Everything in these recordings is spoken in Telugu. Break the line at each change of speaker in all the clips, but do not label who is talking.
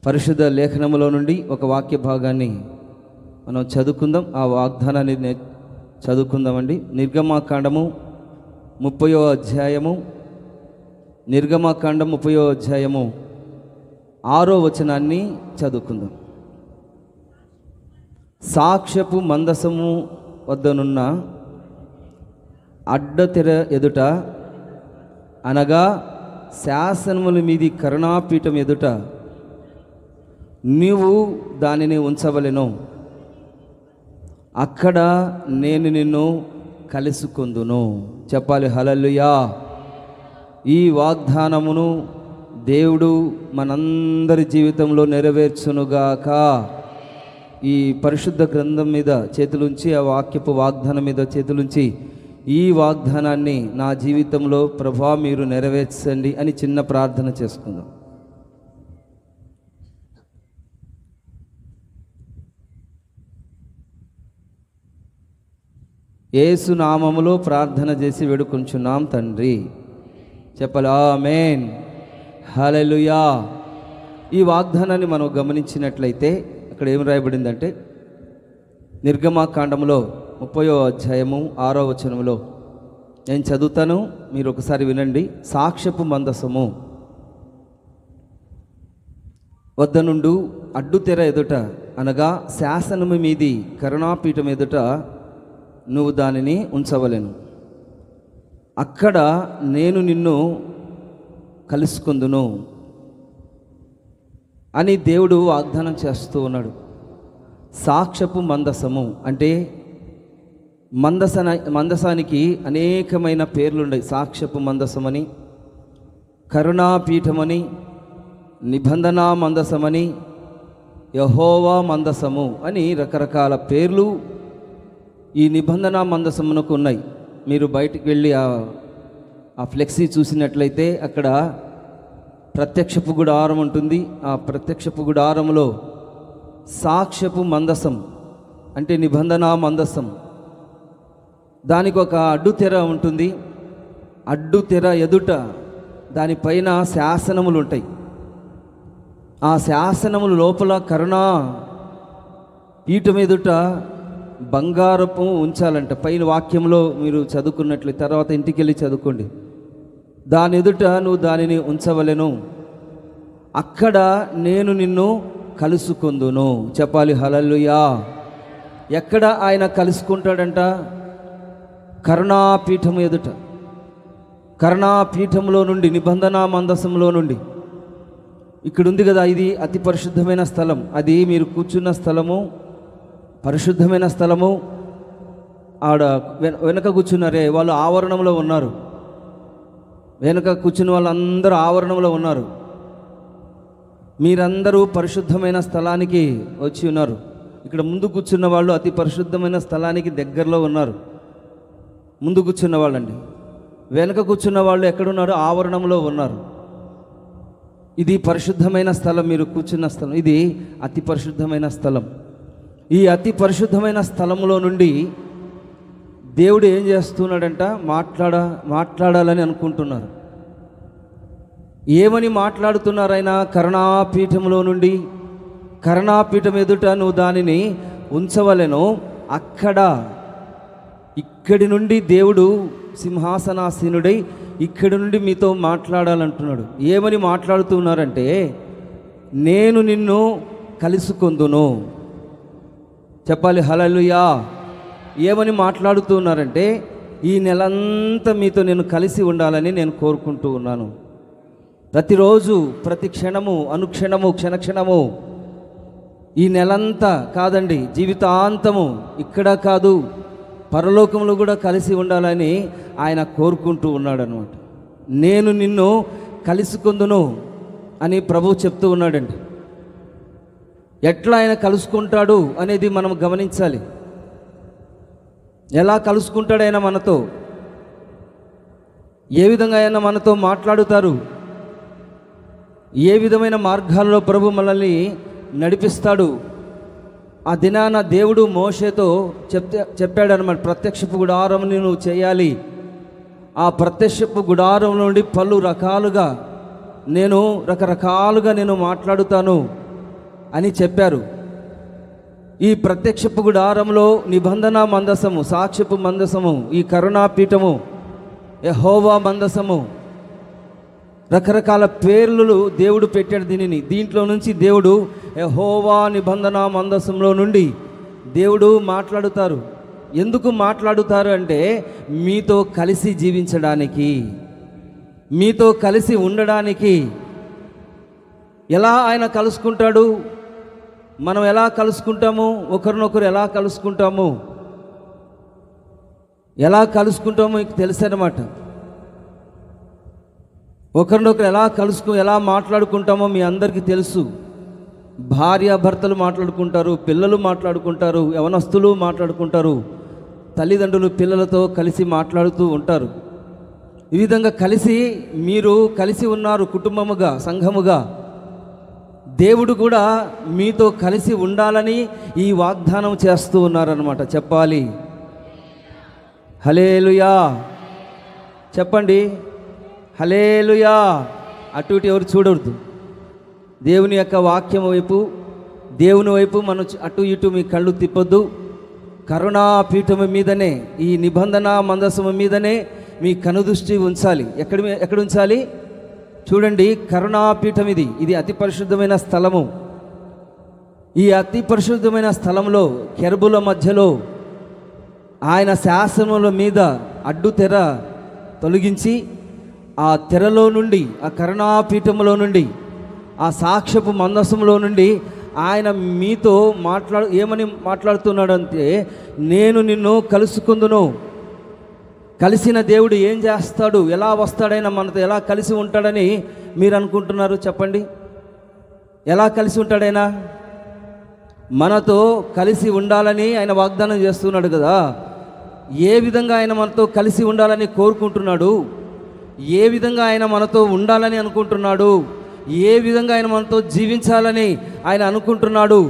పరిశుద్ధ లేఖనములో నుండి ఒక వాక్య భాగాన్ని మనం చదువుకుందాం. ఆ వాగ్దానాన్ని చదువుకుందామండి. నిర్గమాకాండము 30వ అధ్యాయము, నిర్గమాకాండం 30వ అధ్యాయము 6వ వచనాన్ని చదువుకుందాం. సాక్ష్యపు మందసము వద్దనున్న అడ్డతెర ఎదుట, అనగా శాసనముల మీది కరుణాపీఠం ఎదుట నీవు దానిని ఉంచవలెను. అక్కడ నేను నిన్ను కలుసుకొందును. చెప్పాలి హల్లెలూయా. ఈ వాగ్దానమును దేవుడు మనందరి జీవితంలో నెరవేర్చునుగాక. ఈ పరిశుద్ధ గ్రంథం మీద చేతులుంచి, ఆ వాక్యపు వాగ్దానం మీద చేతులుంచి, ఈ వాగ్దానాన్ని నా జీవితంలో ప్రభువా మీరు నెరవేర్చండి అని చిన్న ప్రార్థన చేసుకుందాం. యేసు నామములో ప్రార్థన చేసి వేడుకొంచున్నాం తండ్రి. చెప్పాలి ఆమేన్, హల్లెలూయా. ఈ వాగ్దానాన్ని మనం గమనించినట్లయితే అక్కడ ఏం రాయబడిందంటే, నిర్గమాకాండములో 30వ అధ్యాయము 6వ వచనములో నేను చదువుతాను, మీరు ఒకసారి వినండి. సాక్ష్యపు మందసము వద్ద నుండు అడ్డుతెర ఎదుట, అనగా శాసనము మీది కరుణాపీఠం ఎదుట నువ్వు దానిని ఉంచవలెను. అక్కడ నేను నిన్ను కలుసుకొందును అని దేవుడు వాగ్దానం చేస్తూ ఉన్నాడు. సాక్ష్యపు మందసము అంటే మందసానికి అనేకమైన పేర్లు ఉన్నాయి. సాక్ష్యపు మందసమని, కరుణాపీఠమని, నిబంధన మందసమని, యెహోవా మందసము అని రకరకాల పేర్లు ఈ నిబంధన మందసమునకు ఉన్నాయి. మీరు బయటికి వెళ్ళి ఆ ఫ్లెక్సీ చూసినట్లయితే అక్కడ ప్రత్యక్షపు గుడారం ఉంటుంది. ఆ ప్రత్యక్షపు గుడారంలో సాక్ష్యపు మందసం అంటే నిబంధన మందసం, దానికి ఒక అడ్డుతెర ఉంటుంది. అడ్డుతెర ఎదుట దానిపైన శాసనములు ఉంటాయి. ఆ శాసనముల లోపల కరుణా పీఠం ఎదుట బంగారపు ఉంచాలంట. పైన వాక్యంలో మీరు చదువుకున్నట్లయితే, తర్వాత ఇంటికి వెళ్ళి చదువుకోండి. దాని ఎదుట నువ్వు దానిని ఉంచవలెను. అక్కడ నేను నిన్ను కలుసుకొందును. చెప్పాలి హల్లెలూయా. ఎక్కడ ఆయన కలుసుకుంటాడంట? కరుణాపీఠం ఎదుట. కరుణాపీఠంలో నుండి, నిబంధన మందసంలో నుండి. ఇక్కడ ఉంది కదా, ఇది అతి పరిశుద్ధమైన స్థలం. అది మీరు కూర్చున్న స్థలము పరిశుద్ధమైన స్థలము. ఆడ వెనక కూర్చున్నారే వాళ్ళు ఆవరణంలో ఉన్నారు. వెనక కూర్చున్న వాళ్ళందరూ ఆవరణంలో ఉన్నారు. మీరందరూ పరిశుద్ధమైన స్థలానికి వచ్చి ఉన్నారు. ఇక్కడ ముందు కూర్చున్న వాళ్ళు అతి పరిశుద్ధమైన స్థలానికి దగ్గరలో ఉన్నారు. ముందు కూర్చున్న వాళ్ళండి. వెనక కూర్చున్న వాళ్ళు ఎక్కడున్నారు? ఆవరణంలో ఉన్నారు. ఇది పరిశుద్ధమైన స్థలం. మీరు కూర్చున్న స్థలం ఇది అతి పరిశుద్ధమైన స్థలం. ఈ అతి పరిశుద్ధమైన స్థలంలో నుండి దేవుడు ఏం చేస్తున్నాడంట? మాట్లాడాలని అనుకుంటున్నారు. ఏమని మాట్లాడుతున్నారు? ఆయన కరుణాపీఠంలో నుండి, కరుణాపీఠం ఎదుట నువ్వు దానిని ఉంచవలెను. అక్కడ, ఇక్కడి నుండి దేవుడు సింహాసనాసీనుడై ఇక్కడి నుండి మీతో మాట్లాడాలంటున్నాడు. ఏమని మాట్లాడుతున్నారంటే, నేను నిన్ను కలుసుకొందును. చెప్పాలి హల్లెలూయా. ఏమని మాట్లాడుతున్నారంటే, ఈ నెలంతా మీతో నేను కలిసి ఉండాలని నేను కోరుకుంటూ ఉన్నాను. ప్రతిరోజు, ప్రతి క్షణము, అనుక్షణము, క్షణక్షణము, ఈ నెలంతా కాదండి, జీవితాంతము ఇక్కడ కాదు పరలోకంలో కూడా కలిసి ఉండాలని ఆయన కోరుకుంటూ ఉన్నాడు అన్నమాట. నేను నిన్ను కలుసుకొందును అని ప్రభువు చెప్తూ ఉన్నాడండి. ఎట్లా ఆయన కలుసుకుంటాడు అనేది మనం గమనించాలి. ఎలా కలుసుకుంటాడు ఆయన మనతో? ఏ విధంగా ఆయన మనతో మాట్లాడుతారు? ఏ విధమైన మార్గాల్లో ప్రభు మనల్ని నడిపిస్తాడు? ఆ దినాన దేవుడు మోషేతో చెప్పాడనమాట, ప్రత్యక్షపు గుడారం నువ్వు చేయాలి. ఆ ప్రత్యక్షపు గుడారం నుండి పలు రకాలుగా రకరకాలుగా నేను మాట్లాడుతాను. అని చెప్పారు. ఈ ప్రత్యక్షపు గుడారంలో నిబంధన మందసము, సాక్ష్యపు మందసము, ఈ కరుణాపీఠము, యెహోవా మందసము, రకరకాల పేర్లు దేవుడు పెట్టాడు దీంట్లో నుంచి దేవుడు యెహోవా నిబంధన మందసంలో నుండి దేవుడు మాట్లాడుతారు. ఎందుకు మాట్లాడుతారు అంటే మీతో కలిసి జీవించడానికి, మీతో కలిసి ఉండడానికి. ఎలా ఆయన కలుసుకుంటాడు? మనం ఎలా కలుసుకుంటాము? ఒకరినొకరు ఎలా కలుసుకుంటాము? మీకు తెలుసన్నమాట. ఒకరినొకరు ఎలా మాట్లాడుకుంటామో మీ అందరికీ తెలుసు. భార్యాభర్తలు మాట్లాడుకుంటారు, పిల్లలు మాట్లాడుకుంటారు, యవనస్తులు మాట్లాడుకుంటారు, తల్లిదండ్రులు పిల్లలతో కలిసి మాట్లాడుతూ ఉంటారు. ఈ విధంగా మీరు కలిసి ఉన్నారు కుటుంబముగా, సంఘముగా. దేవుడు కూడా మీతో కలిసి ఉండాలని ఈ వాగ్దానం చేస్తూ ఉన్నారన్నమాట. చెప్పాలి హల్లెలూయా, చెప్పండి హల్లెలూయా. అటు ఇటు ఎవరు చూడవద్దు. దేవుని యొక్క వాక్యం వైపు, దేవుని వైపు మనం అటు ఇటు మీ కళ్ళు తిప్పొద్దు. కరుణాపీఠము మీదనే, ఈ నిబంధన మందసము మీదనే మీ కనుదృష్టి ఉంచాలి. ఎక్కడ ఉంచాలి? చూడండి, కరుణాపీఠం ఇది అతి పరిశుద్ధమైన స్థలము. ఈ అతి పరిశుద్ధమైన స్థలంలో కెరూబుల మధ్యలో ఆయన శాసనముల మీద అడ్డు తెర తొలగించి, ఆ తెరలో నుండి, ఆ కరుణాపీఠములో నుండి, ఆ సాక్ష్యపు మందసంలో నుండి ఆయన మీతో ఏమని మాట్లాడుతున్నాడంటే, నేను నిన్ను కలుసుకుందును. కలిసిన దేవుడు ఏం చేస్తాడు, ఎలా వస్తాడైనా మనతో ఎలా కలిసి ఉంటాడని మీరు అనుకుంటున్నారు? చెప్పండి. ఎలా కలిసి ఉంటాడైనా? మనతో కలిసి ఉండాలని ఆయన వాగ్దానం చేస్తున్నాడు కదా. ఏ విధంగా ఆయన మనతో కలిసి ఉండాలని కోరుకుంటున్నాడు? ఏ విధంగా ఆయన మనతో ఉండాలని అనుకుంటున్నాడు? ఏ విధంగా ఆయన మనతో జీవించాలని ఆయన అనుకుంటున్నాడు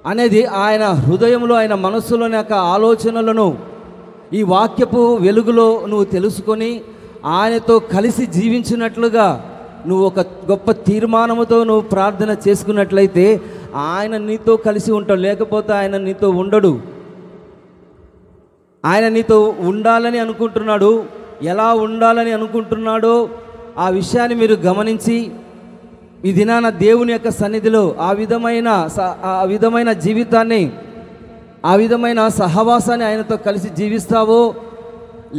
అనేది ఆయన హృదయంలో, ఆయన మనస్సులోని యొక్క ఆలోచనలను ఈ వాక్యపు వెలుగులో నువ్వు తెలుసుకొని ఆయనతో కలిసి జీవించినట్లుగా నువ్వు ఒక గొప్ప తీర్మానముతో నువ్వు ప్రార్థన చేసుకున్నట్లయితే ఆయన నీతో కలిసి ఉంటాడు. లేకపోతే ఆయన నీతో ఉండడు. ఆయన నీతో ఉండాలని అనుకుంటున్నాడు. ఎలా ఉండాలని అనుకుంటున్నాడో ఆ విషయాన్ని మీరు గమనించి ఈ దినాన దేవుని యొక్క సన్నిధిలో ఆ విధమైన జీవితాన్ని, ఆ విధమైన సహవాసాన్ని ఆయనతో కలిసి జీవిస్తావో,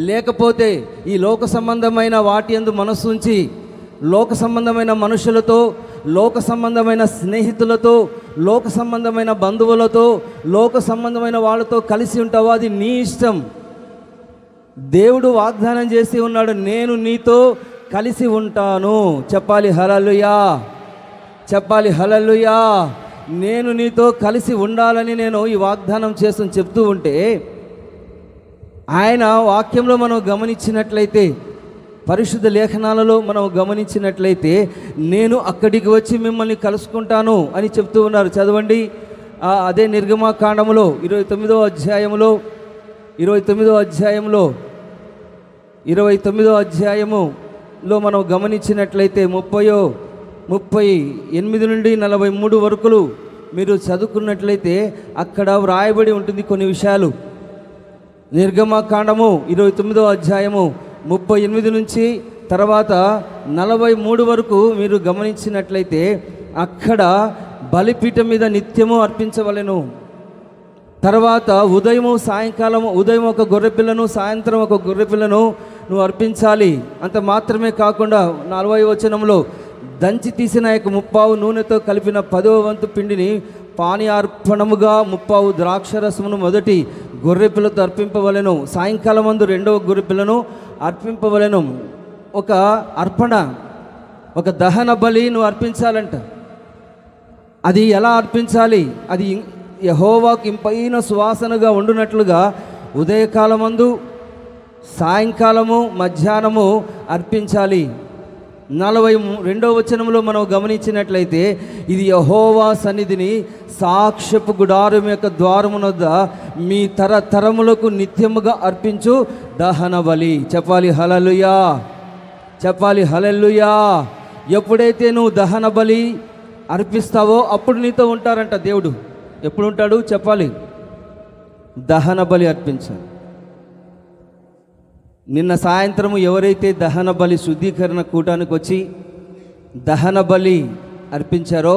లేకపోతే ఈ లోక సంబంధమైన వాటి యందు మనస్సు ఉంచి లోక సంబంధమైన మనుషులతో, లోక సంబంధమైన స్నేహితులతో, లోక సంబంధమైన బంధువులతో, లోక సంబంధమైన వాళ్ళతో కలిసి ఉంటావో అది నీ ఇష్టం. దేవుడు వాగ్దానం చేసి ఉన్నాడు, నేను నీతో కలిసి ఉంటాను. చెప్పాలి హల్లెలూయా, చెప్పాలి హల్లెలూయా. నేను నీతో కలిసి ఉండాలని నేను ఈ వాగ్దానం చేస్తూ చెప్తూ ఉంటే, ఆయన వాక్యంలో మనం గమనించినట్లయితే, పరిశుద్ధ లేఖనాలలో మనం గమనించినట్లయితే, నేను అక్కడికి వచ్చి మిమ్మల్ని కలుసుకుంటాను అని చెప్తూ ఉన్నారు. చదవండి, అదే నిర్గమకాండములో 29వ అధ్యాయములో మనం గమనించినట్లయితే 38 నుండి 43 వరకు మీరు చదువుకున్నట్లయితే అక్కడ వ్రాయబడి ఉంటుంది కొన్ని విషయాలు. నిర్గమకాండము 29వ అధ్యాయము 38 నుంచి తర్వాత 43 వరకు మీరు గమనించినట్లయితే అక్కడ బలిపీఠం మీద నిత్యము అర్పించవలెను. తర్వాత ఉదయం ఒక గొర్రెపిల్లను, సాయంత్రం ఒక గొర్రెపిల్లను నువ్వు అర్పించాలి. అంత మాత్రమే కాకుండా 40వ వచనంలో దంచి తీసిన 1/4 నూనెతో కలిపిన 10వ వంతు పిండిని పానీయార్పణముగా 1/4 ద్రాక్షరసమును మొదటి గొర్రెపిల్లతో అర్పింపవలెను. సాయంకాలం మందు 2వ గొర్రెపిల్లను అర్పింపవలెను. ఒక అర్పణ, ఒక దహన బలి నువ్వు అర్పించాలంట. అది ఎలా అర్పించాలి? అది యెహోవాకు ఇంపైన సువాసనగా ఉండునట్లుగా ఉదయకాలమందు, సాయంకాలము, మధ్యాహ్నము అర్పించాలి. 42వ వచనంలో మనం గమనించినట్లయితే ఇది యెహోవా సన్నిధిని సాక్ష్యపు గుడారం యొక్క ద్వారమునొద్ద మీ తరతరములకు నిత్యముగా అర్పించు దహన బలి. చెప్పాలి హల్లెలూయా, చెప్పాలి హల్లెలూయా. ఎప్పుడైతే నువ్వు దహన బలి అర్పిస్తావో అప్పుడు నీతో ఉంటారంట దేవుడు. ఎప్పుడు ఉంటాడు చెప్పాలి? దహన బలి అర్పించాలి. నిన్న సాయంత్రము ఎవరైతే దహన బలి శుద్ధీకరణ కూటానికి వచ్చి దహన బలి అర్పించారో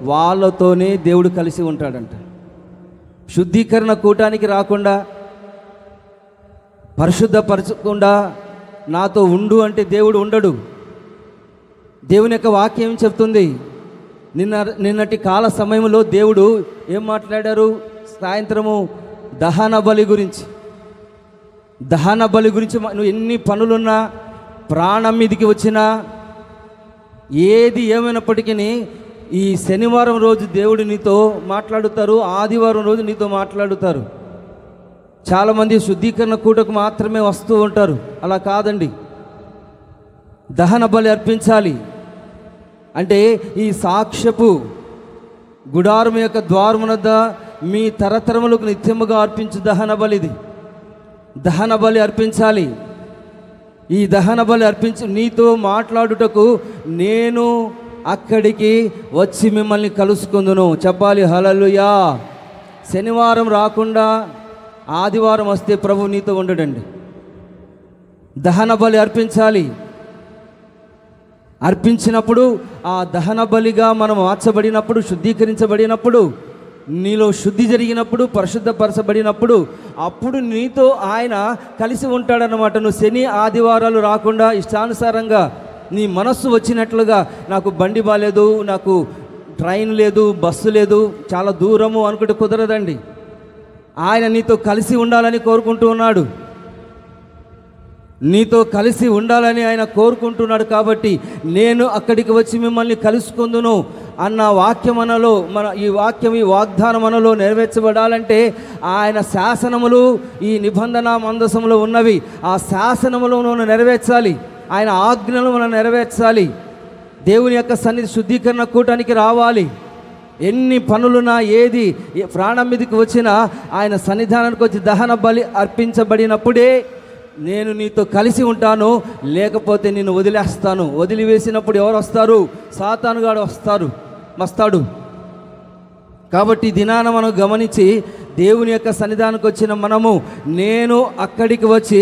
వాళ్ళతోనే దేవుడు కలిసి ఉంటాడంట. శుద్ధీకరణ కూటానికి రాకుండా, పరిశుద్ధపరచకుండా నాతో ఉండు అంటే దేవుడు ఉండడు. దేవుని యొక్క వాక్యం ఏం చెప్తుంది? నిన్నటి కాల సమయంలో దేవుడు ఏం మాట్లాడారు? సాయంత్రము దహన బలి గురించి. దహన బలి గురించి నువ్వు ఎన్ని పనులున్నా, ప్రాణం మీదికి వచ్చినా, ఏది ఏమైనప్పటికీ ఈ శనివారం రోజు దేవుడు నీతో మాట్లాడుతారు, ఆదివారం రోజు నీతో మాట్లాడుతారు. చాలామంది శుద్ధీకరణ కూటకు మాత్రమే వస్తూ ఉంటారు. అలా కాదండి. దహన బలి అర్పించాలి అంటే ఈ సాక్ష్యపు గుడారం యొక్క ద్వారమునద్ద మీ తరతరములకు నిత్యముగా అర్పించు దహన బలిది. దహన బలి అర్పించాలి. ఈ దహన బలి అర్పించి నీతో మాట్లాడుటకు నేను అక్కడికి వచ్చి మిమ్మల్ని కలుసుకుందును. చెప్పాలి హల్లెలూయా. శనివారం రాకుండా ఆదివారం వస్తే ప్రభు నీతో ఉండడండి. దహన బలి అర్పించాలి. అర్పించినప్పుడు ఆ దహన బలిగా మనం మార్చబడినప్పుడు, శుద్ధీకరించబడినప్పుడు, నీలో శుద్ధి జరిగినప్పుడు, పరిశుద్ధపరచబడినప్పుడు అప్పుడు నీతో ఆయన కలిసి ఉంటాడన్నమాట. నువ్వు శని ఆదివారాలు రాకుండా ఇష్టానుసారంగా నీ మనస్సు వచ్చినట్లుగా, నాకు బండి బాలేదు, నాకు ట్రైన్ లేదు, బస్సు లేదు, చాలా దూరము అనుకుంటే కుదరదండి. ఆయన నీతో కలిసి ఉండాలని కోరుకుంటూ ఉన్నాడు. నీతో కలిసి ఉండాలని ఆయన కోరుకుంటున్నాడు. కాబట్టి నేను అక్కడికి వచ్చి మిమ్మల్ని కలుసుకుందును అన్న వాక్యం మనలో, ఈ వాగ్దానం మనలో నెరవేర్చబడాలంటే ఆయన శాసనములు ఈ నిబంధన మందసంలో ఉన్నవి. ఆ శాసనములను నెరవేర్చాలి. ఆయన ఆజ్ఞలు మనం నెరవేర్చాలి. దేవుని యొక్క సన్నిధి శుద్ధీకరణ కూటానికి రావాలి. ఎన్ని పనులున్నా, ఏది ప్రాణం మీదకి వచ్చినా ఆయన సన్నిధానానికి వచ్చి దహన బలి అర్పించబడినప్పుడే నేను నీతో కలిసి ఉంటాను, లేకపోతే నిన్ను వదిలేస్తాను. వదిలివేసినప్పుడు ఎవరు వస్తారు? సాతానుగాడు వస్తాడు. కాబట్టి దినాన మనం గమనించి దేవుని యొక్క సన్నిధానానికి వచ్చిన మనము, నేను అక్కడికి వచ్చి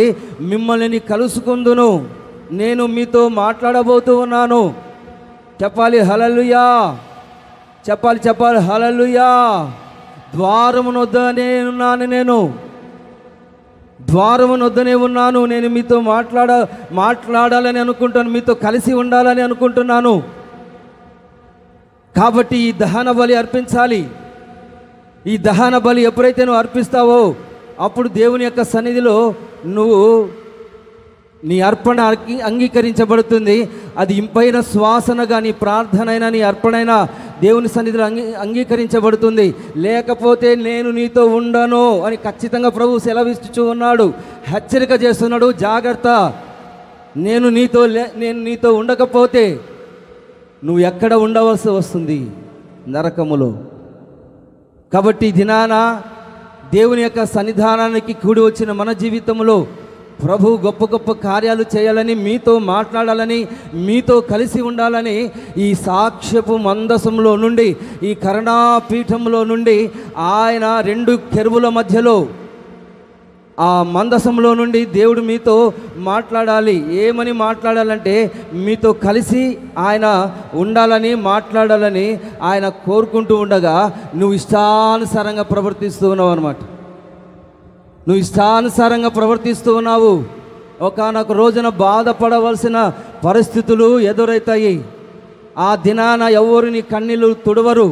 మిమ్మల్ని కలుసుకుందును, నేను మీతో మాట్లాడబోతూ ఉన్నాను. చెప్పాలి హల్లెలూయా. చెప్పాలి హల్లెలూయా. ద్వారమునొద్దనే ఉన్నాను. ద్వారమునొద్దనే ఉన్నాను. నేను మీతో మాట్లాడాలని అనుకుంటాను, మీతో కలిసి ఉండాలని అనుకుంటున్నాను. కాబట్టి ఈ దహన బలి అర్పించాలి. ఈ దహన బలి ఎప్పుడైతే నువ్వు అర్పిస్తావో అప్పుడు దేవుని యొక్క సన్నిధిలో నీ అర్పణ అంగీకరించబడుతుంది. అది ఇంపైన శ్వాసనగా నీ ప్రార్థనైనా, నీ అర్పణైనా దేవుని సన్నిధిలో అంగీకరించబడుతుంది. లేకపోతే నేను నీతో ఉండను అని ఖచ్చితంగా ప్రభు సెలవిస్తూ ఉన్నాడు, హెచ్చరిక చేస్తున్నాడు. జాగ్రత్త, నేను నీతో ఉండకపోతే నువ్వు ఎక్కడ ఉండవలసి వస్తుంది? నరకములో. కాబట్టి దినాన దేవుని యొక్క సన్నిధానానికి కూడి వచ్చిన మన జీవితంలో ప్రభు గొప్ప గొప్ప కార్యాలు చేయాలని, మీతో మాట్లాడాలని, మీతో కలిసి ఉండాలని ఈ సాక్ష్యపు మందసంలో నుండి, ఈ కరుణాపీఠంలో నుండి ఆయన 2 కెరూబుల మధ్యలో ఆ మందసంలో నుండి దేవుడు మీతో మాట్లాడాలి. ఏమని మాట్లాడాలంటే మీతో కలిసి ఆయన ఉండాలని, మాట్లాడాలని ఆయన కోరుకుంటూ ఉండగా నువ్వు ఇష్టానుసారంగా ప్రవర్తిస్తూ ఉన్నావు అన్నమాట. నువ్వు ఇష్టానుసారంగా ప్రవర్తిస్తూ ఉన్నావు. ఒకానొక రోజున బాధపడవలసిన పరిస్థితులు ఎదురవుతాయి. ఆ దినాన ఎవరు నీ కన్నీళ్ళు తుడవరు,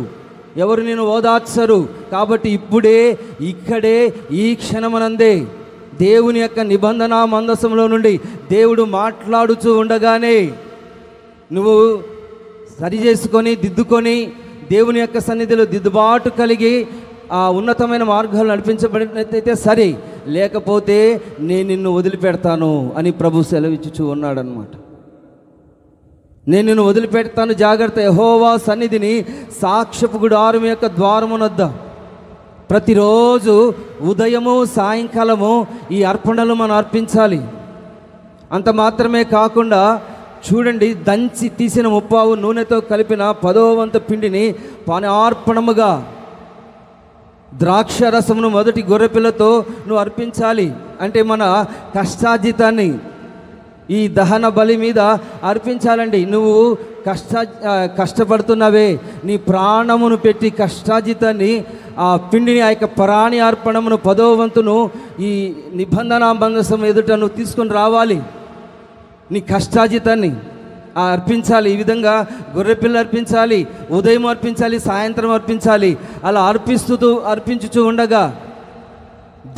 ఎవరు నేను ఓదార్చరు. కాబట్టి ఇక్కడే ఈ క్షణమనందే దేవుని యొక్క నిబంధన మందసంలో నుండి దేవుడు మాట్లాడుతూ ఉండగానే నువ్వు సరి చేసుకొని, దిద్దుకొని, దేవుని యొక్క సన్నిధిలో దిద్దుబాటు కలిగి ఆ ఉన్నతమైన మార్గాలు నడిపించబడినట్లయితే సరే, లేకపోతే నేను నిన్ను వదిలిపెడతాను అని ప్రభు సెలవిచ్చుచూ ఉన్నాడనమాట. నేను నిన్ను వదిలిపెడతాను, జాగ్రత్త. యెహోవా సన్నిధిని సాక్ష్యపు గుడారం యొక్క ద్వారమునొద్ద ప్రతిరోజు ఉదయము సాయంకాలము ఈ అర్పణలు మనం అర్పించాలి. అంత మాత్రమే కాకుండా చూడండి, దంచి తీసిన ముప్పావు నూనెతో కలిపిన 10వ వంతు పిండిని పానార్పణముగా ద్రాక్ష రసమును మొదటి గొర్రెపిల్లతో నువ్వు అర్పించాలి. అంటే మన కష్టార్జితాన్ని ఈ దహన బలి మీద అర్పించాలండి. నువ్వు కష్టపడుతున్నావే, నీ ప్రాణమును పెట్టి కష్టార్జితాన్ని, ఆ పిండిని, ఆ యొక్క ప్రాణి అర్పణమును 10వ వంతును ఈ నిబంధన మందసం ఎదుట నువ్వు తీసుకొని రావాలి. నీ కష్టార్జితాన్ని అర్పించాలి. ఈ విధంగా గొర్రెపిల్ల అర్పించాలి, ఉదయం అర్పించాలి, సాయంత్రం అర్పించాలి. అలా అర్పించుచూ ఉండగా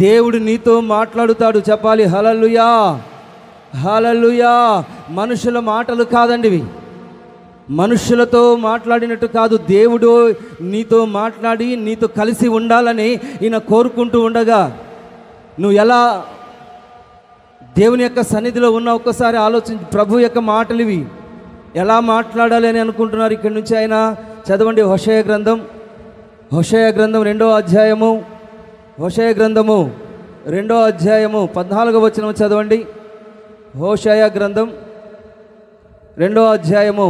దేవుడు నీతో మాట్లాడుతాడు. చెప్పాలి హల్లెలూయా, హల్లెలూయా. మనుషుల మాటలు కాదండి ఇవి, మనుషులతో మాట్లాడినట్టు కాదు. దేవుడు నీతో మాట్లాడి నీతో కలిసి ఉండాలని ఈయన కోరుకుంటూ ఉండగా నువ్వు ఎలా దేవుని యొక్క సన్నిధిలో ఉన్న ఒక్కసారి ఆలోచించి, ప్రభు యొక్క మాటలు ఇవి ఎలా మాట్లాడాలి అని అనుకుంటున్నారు. ఇక్కడి నుంచి ఆయన చదవండి. హోషేయ గ్రంథం 2వ అధ్యాయము, హోషేయ గ్రంథము 2వ అధ్యాయము 14వ వచనం చదవండి. హోషేయ గ్రంథం 2వ అధ్యాయము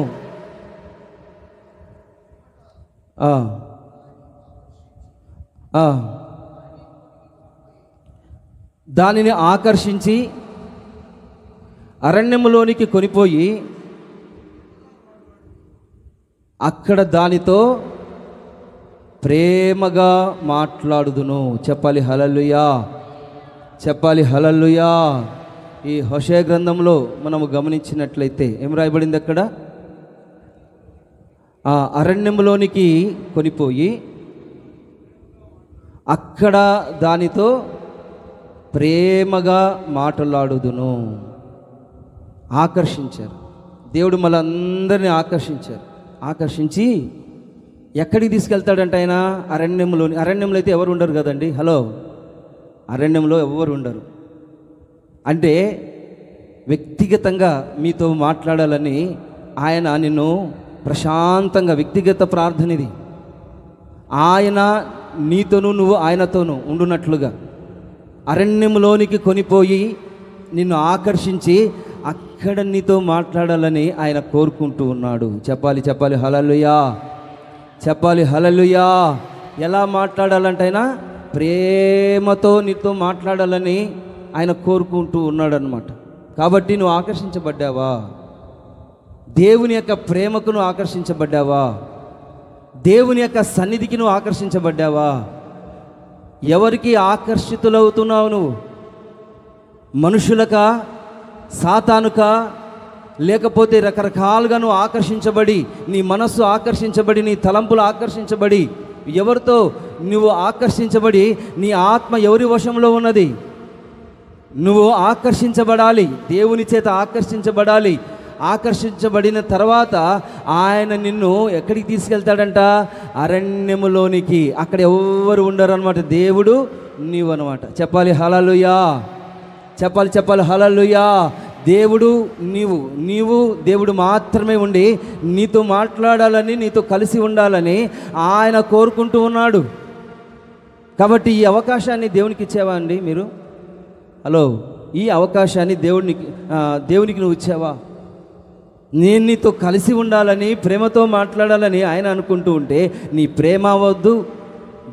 దానిని ఆకర్షించి అరణ్యములోనికి కొనిపోయి అక్కడ దానితో ప్రేమగా మాట్లాడుదును. చెప్పాలి హల్లెలూయా, చెప్పాలి హల్లెలూయా. ఈ హోషేయ గ్రంథంలో మనము గమనించినట్లయితే ఏం రాయబడింది అక్కడ? ఆ అరణ్యములోనికి కొనిపోయి అక్కడ దానితో ప్రేమగా మాట్లాడుదును. ఆకర్షించారు. దేవుడు మనందరినీ ఆకర్షించి ఎక్కడికి తీసుకెళ్తాడంటే ఆయన అరణ్యంలో అయితే ఎవరు ఉండరు కదండి. హలో, అరణ్యంలో ఎవరు ఉండరు. అంటే వ్యక్తిగతంగా మీతో మాట్లాడాలని ఆయన నిన్ను ప్రశాంతంగా, వ్యక్తిగత ప్రార్థన ఇది, ఆయన నీతోనూ నువ్వు ఆయనతోనూ ఉండునట్లుగా అరణ్యంలోనికి కొనిపోయి నిన్ను ఆకర్షించి అక్కడ నీతో మాట్లాడాలని ఆయన కోరుకుంటూ ఉన్నాడు. చెప్పాలి, చెప్పాలి హల్లెలూయా, చెప్పాలి హల్లెలూయా. ఎలా మాట్లాడాలంటే ఆయన ప్రేమతో నీతో మాట్లాడాలని ఆయన కోరుకుంటూ ఉన్నాడు అన్నమాట. కాబట్టి నువ్వు ఆకర్షించబడ్డావా? దేవుని యొక్క ప్రేమకు నువ్వు ఆకర్షించబడ్డావా? దేవుని యొక్క సన్నిధికి నువ్వు ఆకర్షించబడ్డావా? ఎవరికి ఆకర్షితులవుతున్నావు నువ్వు? మనుషులకా, సాతానుకా, లేకపోతే రకరకాలుగా నువ్వు ఆకర్షించబడి, నీ మనస్సు ఆకర్షించబడి, నీ తలంపులు ఆకర్షించబడి, ఎవరితో నువ్వు ఆకర్షించబడి నీ ఆత్మ ఎవరి వశంలో ఉన్నది? నువ్వు ఆకర్షించబడాలి, దేవుని చేత ఆకర్షించబడాలి. ఆకర్షించబడిన తర్వాత ఆయన నిన్ను ఎక్కడికి తీసుకెళ్తాడంట? అరణ్యములోనికి. అక్కడ ఎవరు ఉండరు అనమాట, దేవుడు నీవు అనమాట. చెప్పాలి హల్లెలూయా, చెప్పాలి, చెప్పాలి హల్లెలూయా. దేవుడు నీవు దేవుడు మాత్రమే ఉండి నీతో మాట్లాడాలని, నీతో కలిసి ఉండాలని ఆయన కోరుకుంటూ ఉన్నాడు. కాబట్టి ఈ అవకాశాన్ని దేవునికి ఇచ్చావా అండి మీరు? హలో, ఈ అవకాశాన్ని దేవునికి నువ్వు ఇచ్చావా? నేను నీతో కలిసి ఉండాలని, ప్రేమతో మాట్లాడాలని ఆయన అనుకుంటూ ఉంటే నీ ప్రేమ వద్దు,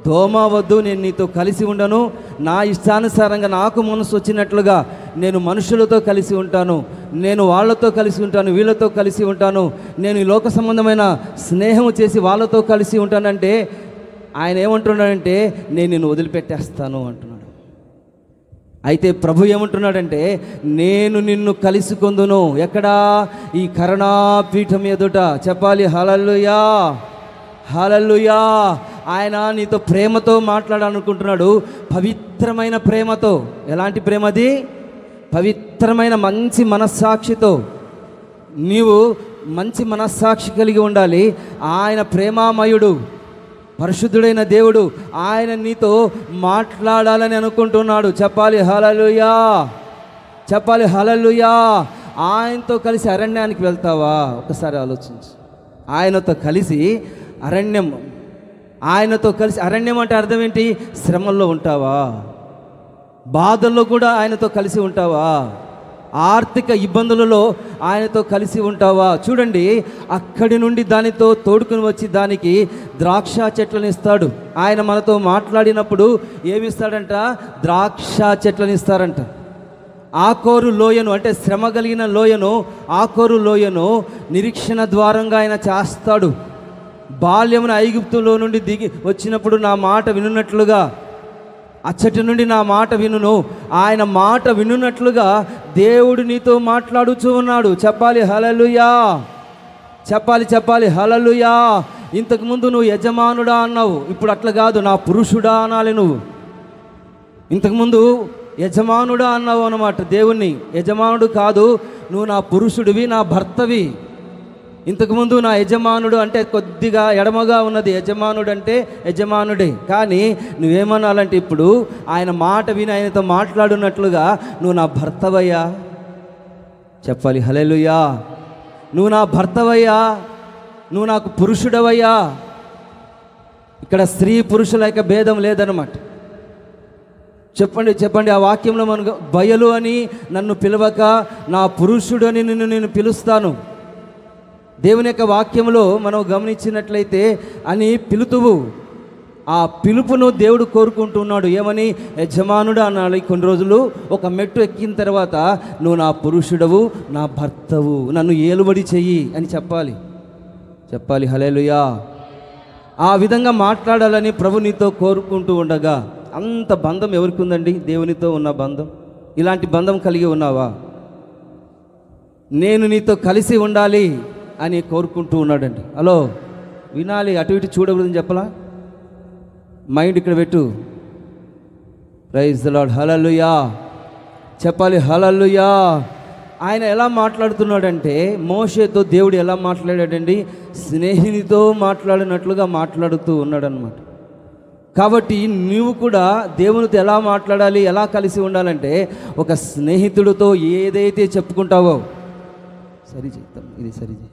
దోమ వద్దు, నేను నీతో కలిసి ఉండను, నా ఇష్టానుసారంగా నాకు మనసు వచ్చినట్లుగా నేను మనుషులతో కలిసి ఉంటాను, నేను వాళ్ళతో కలిసి ఉంటాను, వీళ్ళతో కలిసి ఉంటాను, నేను ఈ లోక సంబంధమైన స్నేహం చేసి వాళ్ళతో కలిసి ఉంటానంటే ఆయన ఏమంటున్నాడంటే నేను నిన్ను వదిలిపెట్టేస్తాను అంటున్నాడు. అయితే ప్రభు ఏమంటున్నాడంటే నేను నిన్ను కలుసుకొందును. ఎక్కడా? ఈ కరుణాపీఠం ఎదుట. చెప్పాలి హల్లెలూయా, హల్లెలూయా. ఆయన నీతో ప్రేమతో మాట్లాడాలనుకుంటున్నాడు, పవిత్రమైన ప్రేమతో. ఎలాంటి ప్రేమది? పవిత్రమైన మంచి మనస్సాక్షితో. నీవు మంచి మనస్సాక్షి కలిగి ఉండాలి. ఆయన ప్రేమామయుడు, పరిశుద్ధుడైన దేవుడు, ఆయన నీతో మాట్లాడాలని అనుకుంటున్నాడు. చెప్పాలి హల్లెలూయా, చెప్పాలి హల్లెలూయా. ఆయనతో కలిసి అరణ్యానికి వెళ్తావా? ఒకసారి ఆలోచించు. ఆయనతో కలిసి అరణ్యం, ఆయనతో కలిసి అరణ్యం అంటే అర్థం ఏంటి? శ్రమల్లో ఉంటావా? బాధల్లో కూడా ఆయనతో కలిసి ఉంటావా? ఆర్థిక ఇబ్బందులలో ఆయనతో కలిసి ఉంటావా? చూడండి, అక్కడి నుండి దానితో తోడుకుని వచ్చి దానికి ద్రాక్ష చెట్లను ఇస్తాడు. ఆయన మనతో మాట్లాడినప్పుడు ఏమిస్తాడంట? ద్రాక్ష చెట్లను ఇస్తారంట. ఆకోరు లోయను, అంటే శ్రమ కలిగిన లోయను, ఆకోరు లోయను నిరీక్షణ ద్వారంగా ఆయన చేస్తాడు. బాల్యమున ఐగుప్తులో నుండి దిగి వచ్చినప్పుడు నా మాట వినున్నట్లుగా అచ్చటి నుండి నా మాట వినును. ఆయన మాట వినున్నట్లుగా దేవుడు నీతో మాట్లాడుచూ ఉన్నాడు. చెప్పాలి హల్లెలూయా, చెప్పాలి హల్లెలూయా. ఇంతకుముందు నువ్వు యజమానుడా అన్నావు, ఇప్పుడు అట్లా కాదు, నా పురుషుడా అనాలి. నువ్వు ఇంతకుముందు యజమానుడా అన్నావు అన్నమాట. దేవుణ్ణి యజమానుడు కాదు, నువ్వు నా పురుషుడివి, నా భర్తవి. ఇంతకుముందు నా యజమానుడు అంటే కొద్దిగా ఎడమగా ఉన్నది, యజమానుడు అంటే యజమానుడే. కానీ నువ్వేమనాలంటే ఇప్పుడు ఆయన మాట విని ఆయనతో మాట్లాడున్నట్లుగా నువ్వు నా భర్తవయ్యా. చెప్పాలి హల్లెలూయా. నువ్వు నా భర్తవయ్యా, నువ్వు నాకు పురుషుడవయ్యా. ఇక్కడ స్త్రీ పురుషుల యొక్క భేదం లేదన్నమాట. చెప్పండి ఆ వాక్యంలో మనకు బయలు అని నన్ను పిలవక నా పురుషుడు అని నేను పిలుస్తాను. దేవుని యొక్క వాక్యంలో మనం గమనించినట్లయితే అని పిలుతువు, ఆ పిలుపును దేవుడు కోరుకుంటున్నాడు. ఏమని? యజమానుడు అనాలి. కొన్ని రోజులు ఒక మెట్టు ఎక్కిన తర్వాత నువ్వు నా పురుషుడవు, నా భర్తవు, నన్ను ఏలుబడి చెయ్యి అని చెప్పాలి హల్లెలూయా. ఆ విధంగా మాట్లాడాలని ప్రభు నీతో కోరుకుంటూ ఉండగా, అంత బంధం ఎవరికి ఉందండి? దేవునితో ఉన్న బంధం. ఇలాంటి బంధం కలిగి ఉన్నావా? నేను నీతో కలిసి ఉండాలి అని కోరుకుంటూ ఉన్నాడండి. హలో, వినాలి, అటు ఇటు చూడకూడదని చెప్పలా. మైండ్ ఇక్కడ పెట్టు. ప్రైజ్ ది లార్డ్, హల్లెలూయా. చెప్పాలి హల్లెలూయా. ఆయన ఎలా మాట్లాడుతున్నాడంటే, మోషేతో దేవుడు ఎలా మాట్లాడాడండి? స్నేహితునితో మాట్లాడినట్లుగా మాట్లాడుతూ ఉన్నాడనమాట. కాబట్టి నువ్వు కూడా దేవునితో ఎలా మాట్లాడాలి, ఎలా కలిసి ఉండాలంటే, ఒక స్నేహితుడితో ఏదైతే చెప్పుకుంటావో, సరి చేద్దాం, ఇది సరిచే.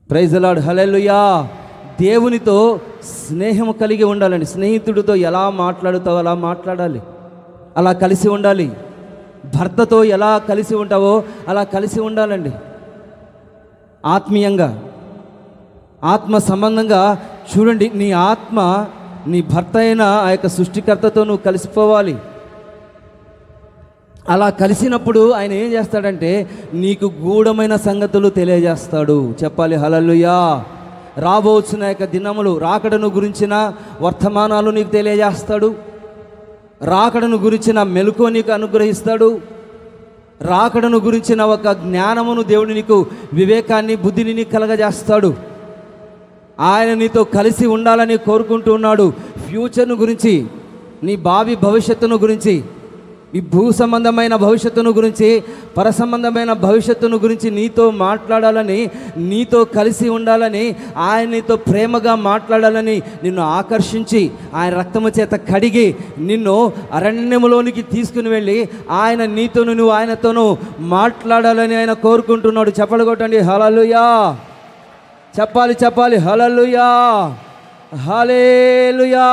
ప్రైజ్ ది లార్డ్, హల్లెలూయా. దేవునితో స్నేహము కలిగి ఉండాలండి. స్నేహితుడితో ఎలా మాట్లాడుతావో అలా మాట్లాడాలి, అలా కలిసి ఉండాలి. భర్తతో ఎలా కలిసి ఉంటావో అలా కలిసి ఉండాలండి. ఆత్మీయంగా, ఆత్మ సంబంధంగా. చూడండి, నీ ఆత్మ నీ భర్త అయిన ఆ యొక్క సృష్టికర్తతో నువ్వు కలిసిపోవాలి. అలా కలిసినప్పుడు ఆయన ఏం చేస్తాడంటే నీకు గూఢమైన సంగతులు తెలియజేస్తాడు. చెప్పాలి హల్లెలూయా. రాబోతున్న యొక్క దినములు, రాకడను గురించిన వర్తమానాలు నీకు తెలియజేస్తాడు. రాకడను గురించిన మెలకువ నీకు అనుగ్రహిస్తాడు. రాకడను గురించిన ఒక జ్ఞానమును దేవుడు నీకు, వివేకాన్ని, బుద్ధిని నీకు కలగజేస్తాడు. ఆయన నీతో కలిసి ఉండాలని కోరుకుంటూ ఉన్నాడు. ఫ్యూచర్ను గురించి, నీ భావి భవిష్యత్తును గురించి, ఈ భూ సంబంధమైన భవిష్యత్తును గురించి, పర సంబంధమైన భవిష్యత్తును గురించి నీతో మాట్లాడాలని, నీతో కలిసి ఉండాలని, ఆయన నీతో ప్రేమగా మాట్లాడాలని నిన్ను ఆకర్షించి ఆయన రక్తము చేత కడిగి నిన్ను అరణ్యములోనికి తీసుకుని వెళ్ళి ఆయన నీతోను, నువ్వు ఆయనతోనూ మాట్లాడాలని ఆయన కోరుకుంటున్నాడు. చెప్పలు కొట్టండి హల్లెలూయా. చెప్పాలి హల్లెలూయా, హల్లెలూయా.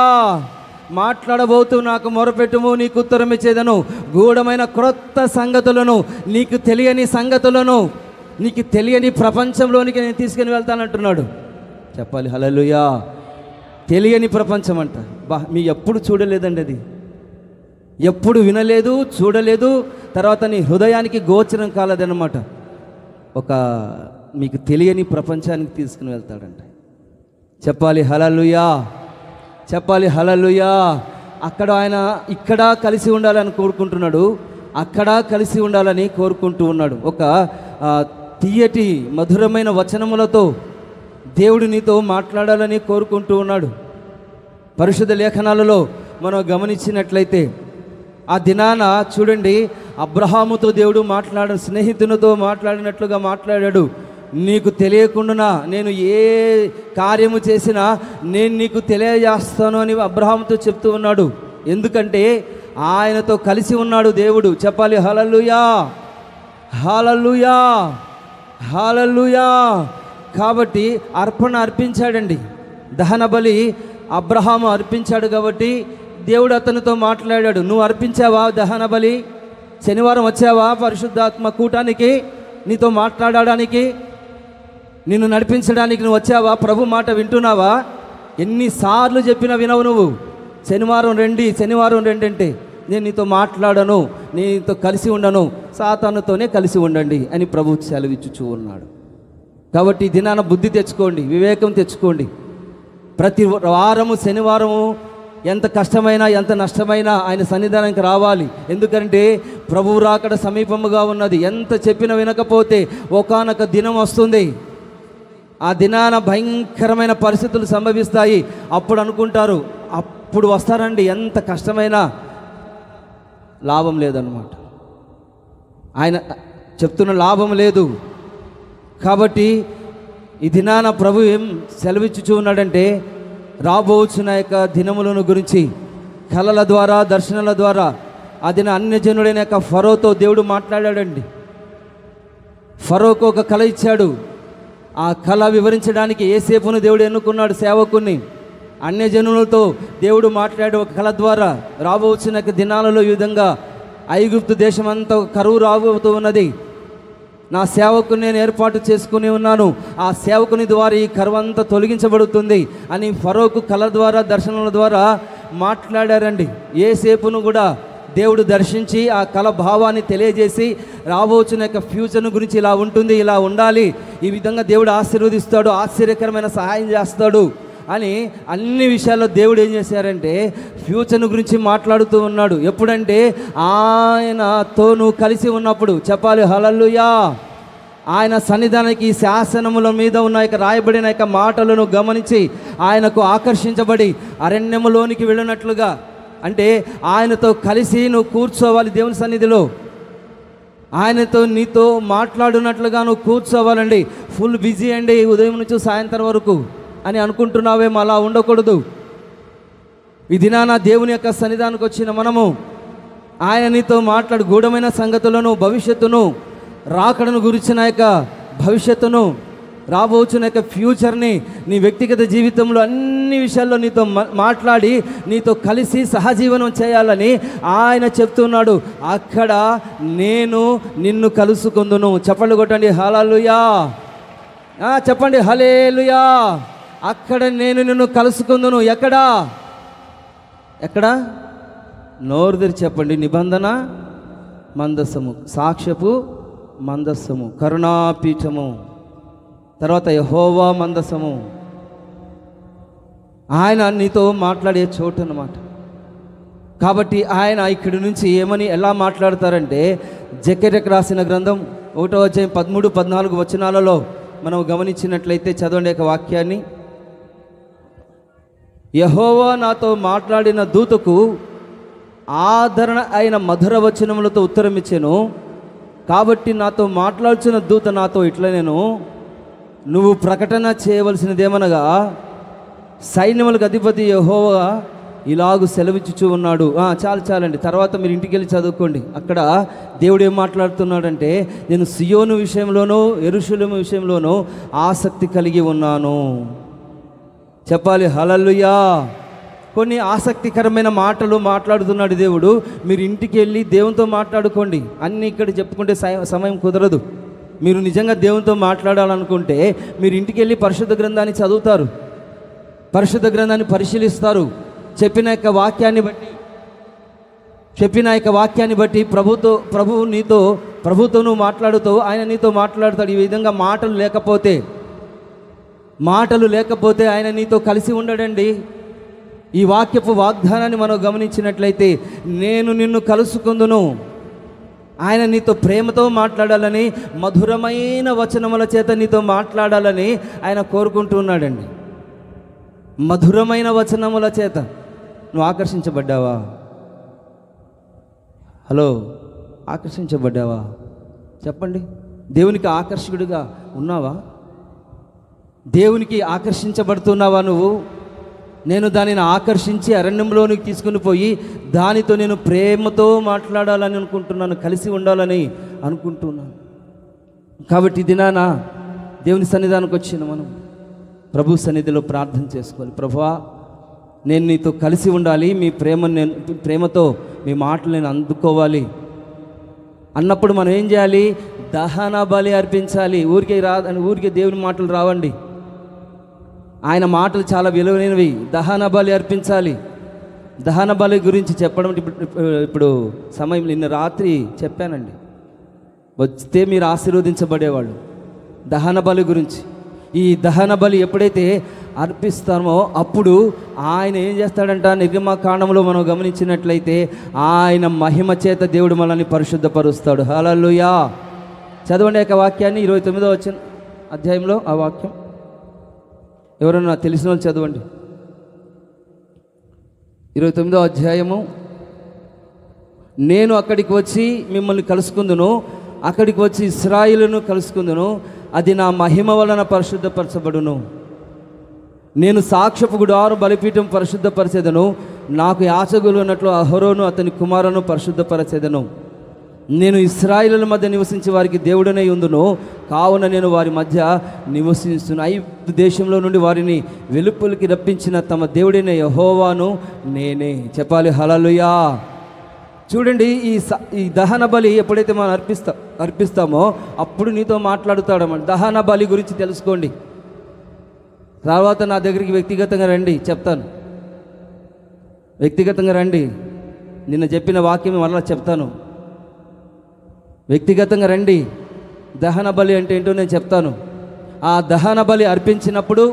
మాట్లాడబోతూ నాకు మొరపెట్టుము, నీకు ఉత్తరం ఇచ్చేదను. గూఢమైన క్రొత్త సంగతులను, నీకు తెలియని సంగతులను, నీకు తెలియని ప్రపంచంలోనికి నేను తీసుకుని వెళ్తానంటున్నాడు. చెప్పాలి హల్లెలూయా. తెలియని ప్రపంచం అంట. మీ ఎప్పుడు చూడలేదండి, అది ఎప్పుడు వినలేదు, చూడలేదు, తర్వాత నీ హృదయానికి గోచరం కాలేదన్నమాట. ఒక మీకు తెలియని ప్రపంచానికి తీసుకుని వెళ్తాడంట. చెప్పాలి హల్లెలూయా, చెప్పాలి హల్లెలూయా. అక్కడ ఆయన ఇక్కడ కలిసి ఉండాలని కోరుకుంటున్నాడు, అక్కడ కలిసి ఉండాలని కోరుకుంటూ ఉన్నాడు. ఒక తీయటి మధురమైన వచనములతో దేవుడు నీతో మాట్లాడాలని కోరుకుంటూ ఉన్నాడు. పరిశుద్ధ లేఖనాలలో మనం గమనించినట్లయితే ఆ దినాన చూడండి, అబ్రహాముతో దేవుడు స్నేహితునితో మాట్లాడినట్లుగా మాట్లాడాడు. నీకు తెలియకుండా నేను ఏ కార్యము చేసినా నేను నీకు తెలియజేస్తాను అని అబ్రహాముతో చెప్తూ ఉన్నాడు. ఎందుకంటే ఆయనతో కలిసి ఉన్నాడు దేవుడు. చెప్పాలి హల్లెలూయా, హల్లెలూయా, హల్లెలూయా. కాబట్టి అర్పణ అర్పించాడండి, దహన బలి అబ్రహాము అర్పించాడు. కాబట్టి దేవుడు అతనితో మాట్లాడాడు. నువ్వు అర్పించావా దహన బలి? శనివారం వచ్చావా పరిశుద్ధాత్మ కూటానికి? నీతో మాట్లాడడానికి, నిన్ను నడిపించడానికి నువ్వు వచ్చావా? ప్రభు మాట వింటున్నావా? ఎన్నిసార్లు చెప్పినా వినవు నువ్వు. శనివారం రండి అంటే నేను నీతో మాట్లాడను, నీతో కలిసి ఉండను, సాతానుతోనే కలిసి ఉండండి అని ప్రభు సెలవిచ్చుచూ ఉన్నాడు. కాబట్టి దినాన బుద్ధి తెచ్చుకోండి, వివేకం తెచ్చుకోండి. ప్రతి వారము శనివారము ఎంత కష్టమైనా ఎంత నష్టమైనా ఆయన సన్నిధానానికి రావాలి. ఎందుకంటే ప్రభువు రాకడ సమీపముగా ఉన్నది. ఎంత చెప్పినా వినకపోతే ఒకానొక దినం వస్తుంది, ఆ దినాన భయంకరమైన పరిస్థితులు సంభవిస్తాయి. అప్పుడు అనుకుంటారు, అప్పుడు వస్తారండి, ఎంత కష్టమైనా లాభం లేదన్నమాట. ఆయన చెప్తున్న లాభం లేదు. కాబట్టి ఈ దినాన ప్రభు ఏం సెలవిచ్చుచూ ఉన్నాడంటే, రాబోచున్న యొక్క దినములను గురించి కలల ద్వారా దర్శనాల ద్వారా ఆ దిన అన్యజనుడైన యొక్క ఫరోతో దేవుడు మాట్లాడాడండి. ఫరోకు ఒక కళ ఇచ్చాడు. ఆ కళ వివరించడానికి యోసేపును దేవుడు ఎన్నుకున్నాడు, సేవకుని. అన్యజనులతో దేవుడు మాట్లాడే ఒక కళ ద్వారా రాబోచున్న దినాలలో ఈ విధంగా ఐగుప్తు దేశమంతా కరువు రాబోతూ ఉన్నది, నా సేవకుని నేను ఏర్పాటు చేసుకుని ఉన్నాను, ఆ సేవకుని ద్వారా ఈ కరువంతా తొలగించబడుతుంది అని ఫరోకు కళ ద్వారా దర్శనాల ద్వారా మాట్లాడారండి. యోసేపును కూడా దేవుడు దర్శించి ఆ కళ భావాన్ని తెలియజేసి రాబోచున్న యొక్క ఫ్యూచర్ గురించి ఇలా ఉంటుంది, ఇలా ఉండాలి, ఈ విధంగా దేవుడు ఆశీర్వదిస్తాడు, ఆశ్చర్యకరమైన సహాయం చేస్తాడు అని అన్ని విషయాల్లో దేవుడు ఏం చేశారంటే ఫ్యూచర్ గురించి మాట్లాడుతూ ఉన్నాడు. ఎప్పుడంటే ఆయనతో నువ్వు కలిసి ఉన్నప్పుడు. చెప్పాలి హల్లెలూయా. ఆయన సన్నిధానానికి శాసనముల మీద ఉన్న యొక్క రాయబడిన యొక్క మాటలను గమనించి ఆయనకు ఆకర్షించబడి అరణ్యములోనికి వెళ్ళినట్లుగా, అంటే ఆయనతో కలిసి నువ్వు కూర్చోవాలి దేవుని సన్నిధిలో, ఆయనతో నీతో మాట్లాడున్నట్లుగా నువ్వు కూర్చోవాలండి. ఫుల్ బిజీ అండి ఉదయం నుంచి సాయంత్రం వరకు అని అనుకుంటున్నావేమో, అలా ఉండకూడదు. ఈ దినాన దేవుని యొక్క సన్నిధానానికి వచ్చిన మనము ఆయన నీతో మాట్లాడు గూఢమైన సంగతులను, భవిష్యత్తును, రాకడను గురించిన యొక్క భవిష్యత్తును, రాబోచున్న యొక్క ఫ్యూచర్ని, నీ వ్యక్తిగత జీవితంలో అన్ని విషయాల్లో నీతో మాట్లాడి నీతో కలిసి సహజీవనం చేయాలని ఆయన చెప్తున్నాడు. అక్కడ నేను నిన్ను కలుసుకుందును. చెప్పండి కొట్టండి హల్లెలూయా. చెప్పండి హల్లెలూయా. అక్కడ నేను నిన్ను కలుసుకుందును. ఎక్కడా? నోరు తెరిచి చెప్పండి. నిబంధన మందస్సము, సాక్ష్యపు మందస్సము, కరుణాపీఠము, తర్వాత యెహోవా మందస్సము. ఆయన నీతో మాట్లాడే చోటు అన్నమాట. కాబట్టి ఆయన ఇక్కడి నుంచి ఏమని ఎలా మాట్లాడతారంటే, జకర్యాకు రాసిన గ్రంథం 1వ అధ్యాయం 13, 14 వచనాలలో మనం గమనించినట్లయితే చదవండి యొక్క వాక్యాన్ని. యెహోవా నాతో మాట్లాడిన దూతకు ఆదరణ అయిన మధుర వచనములతో ఉత్తరం ఇచ్చాను. కాబట్టి నాతో మాట్లాడుచున్న దూత నాతో ఇట్లా, నేను నువ్వు ప్రకటన చేయవలసినదేమనగా, సైన్యములకు అధిపతి యెహోవా ఇలాగు సెలవిచ్చుచూ ఉన్నాడు. చాలండి, తర్వాత మీరు ఇంటికి వెళ్ళి చదువుకోండి. అక్కడ దేవుడు ఏం మాట్లాడుతున్నాడంటే, నేను సియోను విషయంలోనూ యెరూషలేము విషయంలోనూ ఆసక్తి కలిగి ఉన్నాను. చెప్పాలి హల్లెలూయా. కొన్ని ఆసక్తికరమైన మాటలు మాట్లాడుతున్నాడు దేవుడు. మీరు ఇంటికి వెళ్ళి దేవునితో మాట్లాడుకోండి. అన్నీ ఇక్కడ చెప్పుకుంటే సమయం కుదరదు. మీరు నిజంగా దేవునితో మాట్లాడాలనుకుంటే మీరు ఇంటికి వెళ్ళి పరిశుద్ధ గ్రంథాన్ని చదువుతారు, పరిశుద్ధ గ్రంథాన్ని పరిశీలిస్తారు. చెప్పిన యొక్క వాక్యాన్ని బట్టి ప్రభుతో నువ్వు మాట్లాడుతూ ఆయన నీతో మాట్లాడతాడు. ఈ విధంగా మాటలు లేకపోతే ఆయన నీతో కలిసి ఉండడండి. ఈ వాక్యపు వాగ్దానాన్ని మనం గమనించినట్లయితే, నేను నిన్ను కలుసుకుందును, ఆయన నీతో ప్రేమతో మాట్లాడాలని, మధురమైన వచనముల చేత నీతో మాట్లాడాలని ఆయన కోరుకుంటున్నాడండి. మధురమైన వచనముల చేత నువ్వు ఆకర్షించబడ్డావా? హలో, ఆకర్షించబడ్డావా? చెప్పండి. దేవునికి ఆకర్షకుడిగా ఉన్నావా? దేవునికి ఆకర్షించబడుతున్నావా నువ్వు? నేను దానిని ఆకర్షించి అరణ్యంలోనికి తీసుకుని పోయి దానితో నేను ప్రేమతో మాట్లాడాలని అనుకుంటున్నాను, కలిసి ఉండాలని అనుకుంటున్నాను. కాబట్టి దినాన దేవుని సన్నిధానికి వచ్చిన మనం ప్రభు సన్నిధిలో ప్రార్థన చేసుకోవాలి. ప్రభువా, నేను నీతో కలిసి ఉండాలి, మీ ప్రేమతో మీ మాటలు నేను అందుకోవాలి. అన్నప్పుడు మనం ఏం చేయాలి? దహన బలి అర్పించాలి. ఊరికే దేవుని మాటలు రావండి, ఆయన మాటలు చాలా విలువైనవి. దహన బలి అర్పించాలి. దహన బలి గురించి చెప్పడం ఇప్పుడు సమయం నిన్న రాత్రి చెప్పానండి. వస్తే మీరు ఆశీర్వదించబడేవాళ్ళు. దహన బలి గురించి. ఈ దహన బలి ఎప్పుడైతే అర్పిస్తామో అప్పుడు ఆయన ఏం చేస్తాడంట? నిర్గమకాండంలో మనం గమనించినట్లయితే ఆయన మహిమ చేత దేవుడు మనల్ని పరిశుద్ధపరుస్తాడు. హల్లెలూయా. చదవండి ఒక వాక్యాన్ని, 29వ అధ్యాయంలో ఆ వాక్యం. ఎవరన్నా తెలిసిన వాళ్ళు చదవండి. 29వ అధ్యాయము. నేను అక్కడికి వచ్చి మిమ్మల్ని కలుసుకుందును, అక్కడికి వచ్చి ఇశ్రాయేలును కలుసుకుందును, అది నా మహిమ వలన పరిశుద్ధపరచబడును. నేను సాక్ష్యపు గుడారం బలిపీఠం పరిశుద్ధపరచెదను, నాకు యాజకులు ఉన్నట్లు అహరోను అతని కుమారును పరిశుద్ధపరచెదను. నేను ఇశ్రాయేలుల మధ్య నివసించి వారికి దేవుడనే ఉందును, కావున నేను వారి మధ్య నివసిస్తున్న. ఐగుప్తు దేశంలో నుండి వారిని వెలుపలికి రప్పించిన తమ దేవుడైన యెహోవాను నేనే. చెప్పాలి హల్లెలూయా. చూడండి, ఈ దహన బలి ఎప్పుడైతే మనం అర్పిస్తామో అప్పుడు నీతో మాట్లాడుతాడన్నమాట. దహన బలి గురించి తెలుసుకోండి. తర్వాత నా దగ్గరికి వ్యక్తిగతంగా రండి, చెప్తాను. వ్యక్తిగతంగా రండి, నిన్న చెప్పిన వాక్యం మరలా చెప్తాను. వ్యక్తిగతంగా రండి, దహన బలి అంటే ఏంటో నేను చెప్తాను. ఆ దహన బలి అర్పించినప్పుడు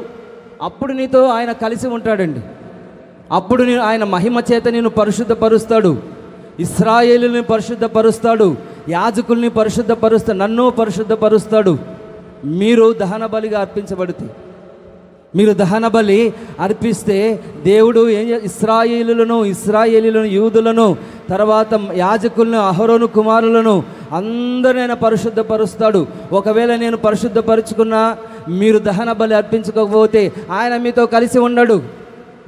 అప్పుడు నీతో ఆయన కలిసి ఉంటాడండి. అప్పుడు ఆయన మహిమ చేత నేను పరిశుద్ధపరుస్తాడు, ఇశ్రాయేలుని పరిశుద్ధపరుస్తాడు, యాజకుల్ని పరిశుద్ధపరుస్తాడు, నన్ను పరిశుద్ధపరుస్తాడు. మీరు దహన బలిగా అర్పించబడితే, మీరు దహన బలి అర్పిస్తే దేవుడు ఇశ్రాయేలులను యూదులను, తర్వాత యాజకులను, అహరోను కుమారులను అందరూ ఆయన పరిశుద్ధపరుస్తాడు. ఒకవేళ నేను పరిశుద్ధపరుచుకున్నా మీరు దహన బలి అర్పించకపోతే ఆయన మీతో కలిసి ఉండడు.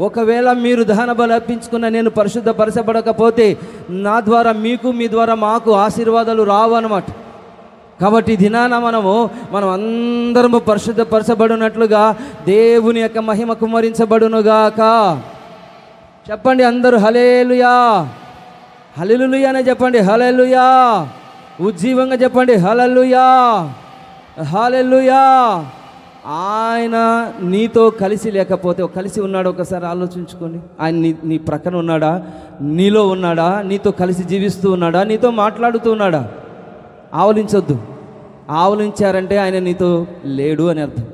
ఒకవేళ మీరు దహన బలి అర్పించుకున్న నేను పరిశుద్ధపరచబడకపోతే నా ద్వారా మీకు, మీ ద్వారా మాకు ఆశీర్వాదాలు రావు అన్నమాట. కాబట్టి దినాన మనం అందరము పరిశుద్ధపరచబడినట్లుగా దేవుని యొక్క మహిమ కుమ్మరించబడునుగాక. చెప్పండి అందరూ హల్లెలూయా. హల్లెలూయా అనే చెప్పండి. హల్లెలూయా. ఉజ్జీవంగా చెప్పండి హల్లెలూయా. హల్లెలూయా. ఆయన నీతో కలిసి లేకపోతే, కలిసి ఉన్నాడు ఒకసారి ఆలోచించుకోండి. ఆయన నీ ప్రక్కన ఉన్నాడా? నీలో ఉన్నాడా? నీతో కలిసి జీవిస్తూ ఉన్నాడా? నీతో మాట్లాడుతూ ఉన్నాడా? ఆవలించొద్దు. ఆవలించారంటే ఆయన నీతో లేడు అని అర్థం.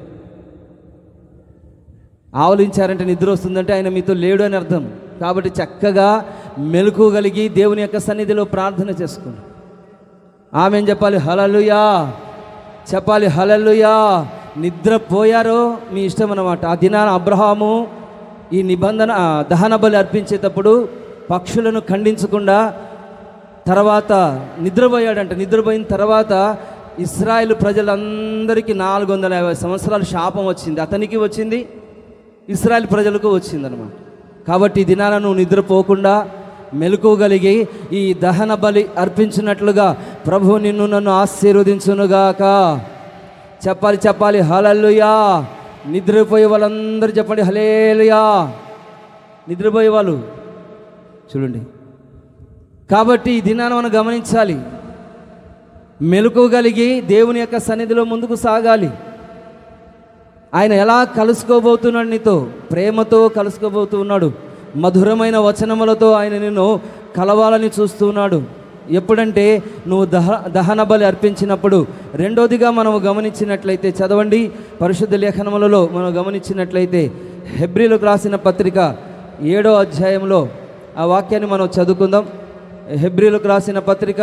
ఆవలించారంటే నిద్ర వస్తుందంటే ఆయన మీతో లేడు అని అర్థం. కాబట్టి చక్కగా మెలకువగలిగి దేవుని యొక్క సన్నిధిలో ప్రార్థన చేసుకోండి. ఆమేన్ చెప్పాలి. హల్లెలూయా చెప్పాలి. హల్లెలూయా. నిద్రపోయారో మీ ఇష్టం అన్నమాట. ఆ దినాన అబ్రహాము ఈ నిబంధన దహన బలి అర్పించేటప్పుడు పక్షులను ఖండించకుండా తర్వాత నిద్రపోయాడంట. నిద్రపోయిన తర్వాత ఇశ్రాయేలు ప్రజలందరికీ 450 సంవత్సరాలు శాపం వచ్చింది. అతనికి వచ్చింది, ఇశ్రాయేలు ప్రజలకు వచ్చిందనమాట. కాబట్టి ఈ దినాన నువ్వు నిద్రపోకుండా మెలకువగలిగి ఈ దహన బలి అర్పించినట్లుగా ప్రభువు నిన్ను నన్ను ఆశీర్వదించునుగాక. చెప్పాలి. హల్లెలూయా. నిద్రపోయే వాళ్ళందరూ చెప్పండి హల్లెలూయా. నిద్రపోయే వాళ్ళు చూడండి. కాబట్టి ఈ దినాన్ని మనం గమనించాలి. మెలకువగలిగి దేవుని యొక్క సన్నిధిలో ముందుకు సాగాలి. ఆయన ఎలా కలుసుకోబోతున్నాడు? నీతో ప్రేమతో కలుసుకోబోతున్నాడు. మధురమైన వచనములతో ఆయన నిన్ను కలవాలని చూస్తున్నాడు. ఎప్పుడంటే నువ్వు దహన బలి అర్పించినప్పుడు. రెండోదిగా మనము గమనించినట్లయితే చదవండి, పరిశుద్ధ లేఖనములలో మనం గమనించినట్లయితే హెబ్రీలకు రాసిన పత్రిక 7వ అధ్యాయంలో ఆ వాక్యాన్ని మనం చదువుకుందాం. హెబ్రీలకు రాసిన పత్రిక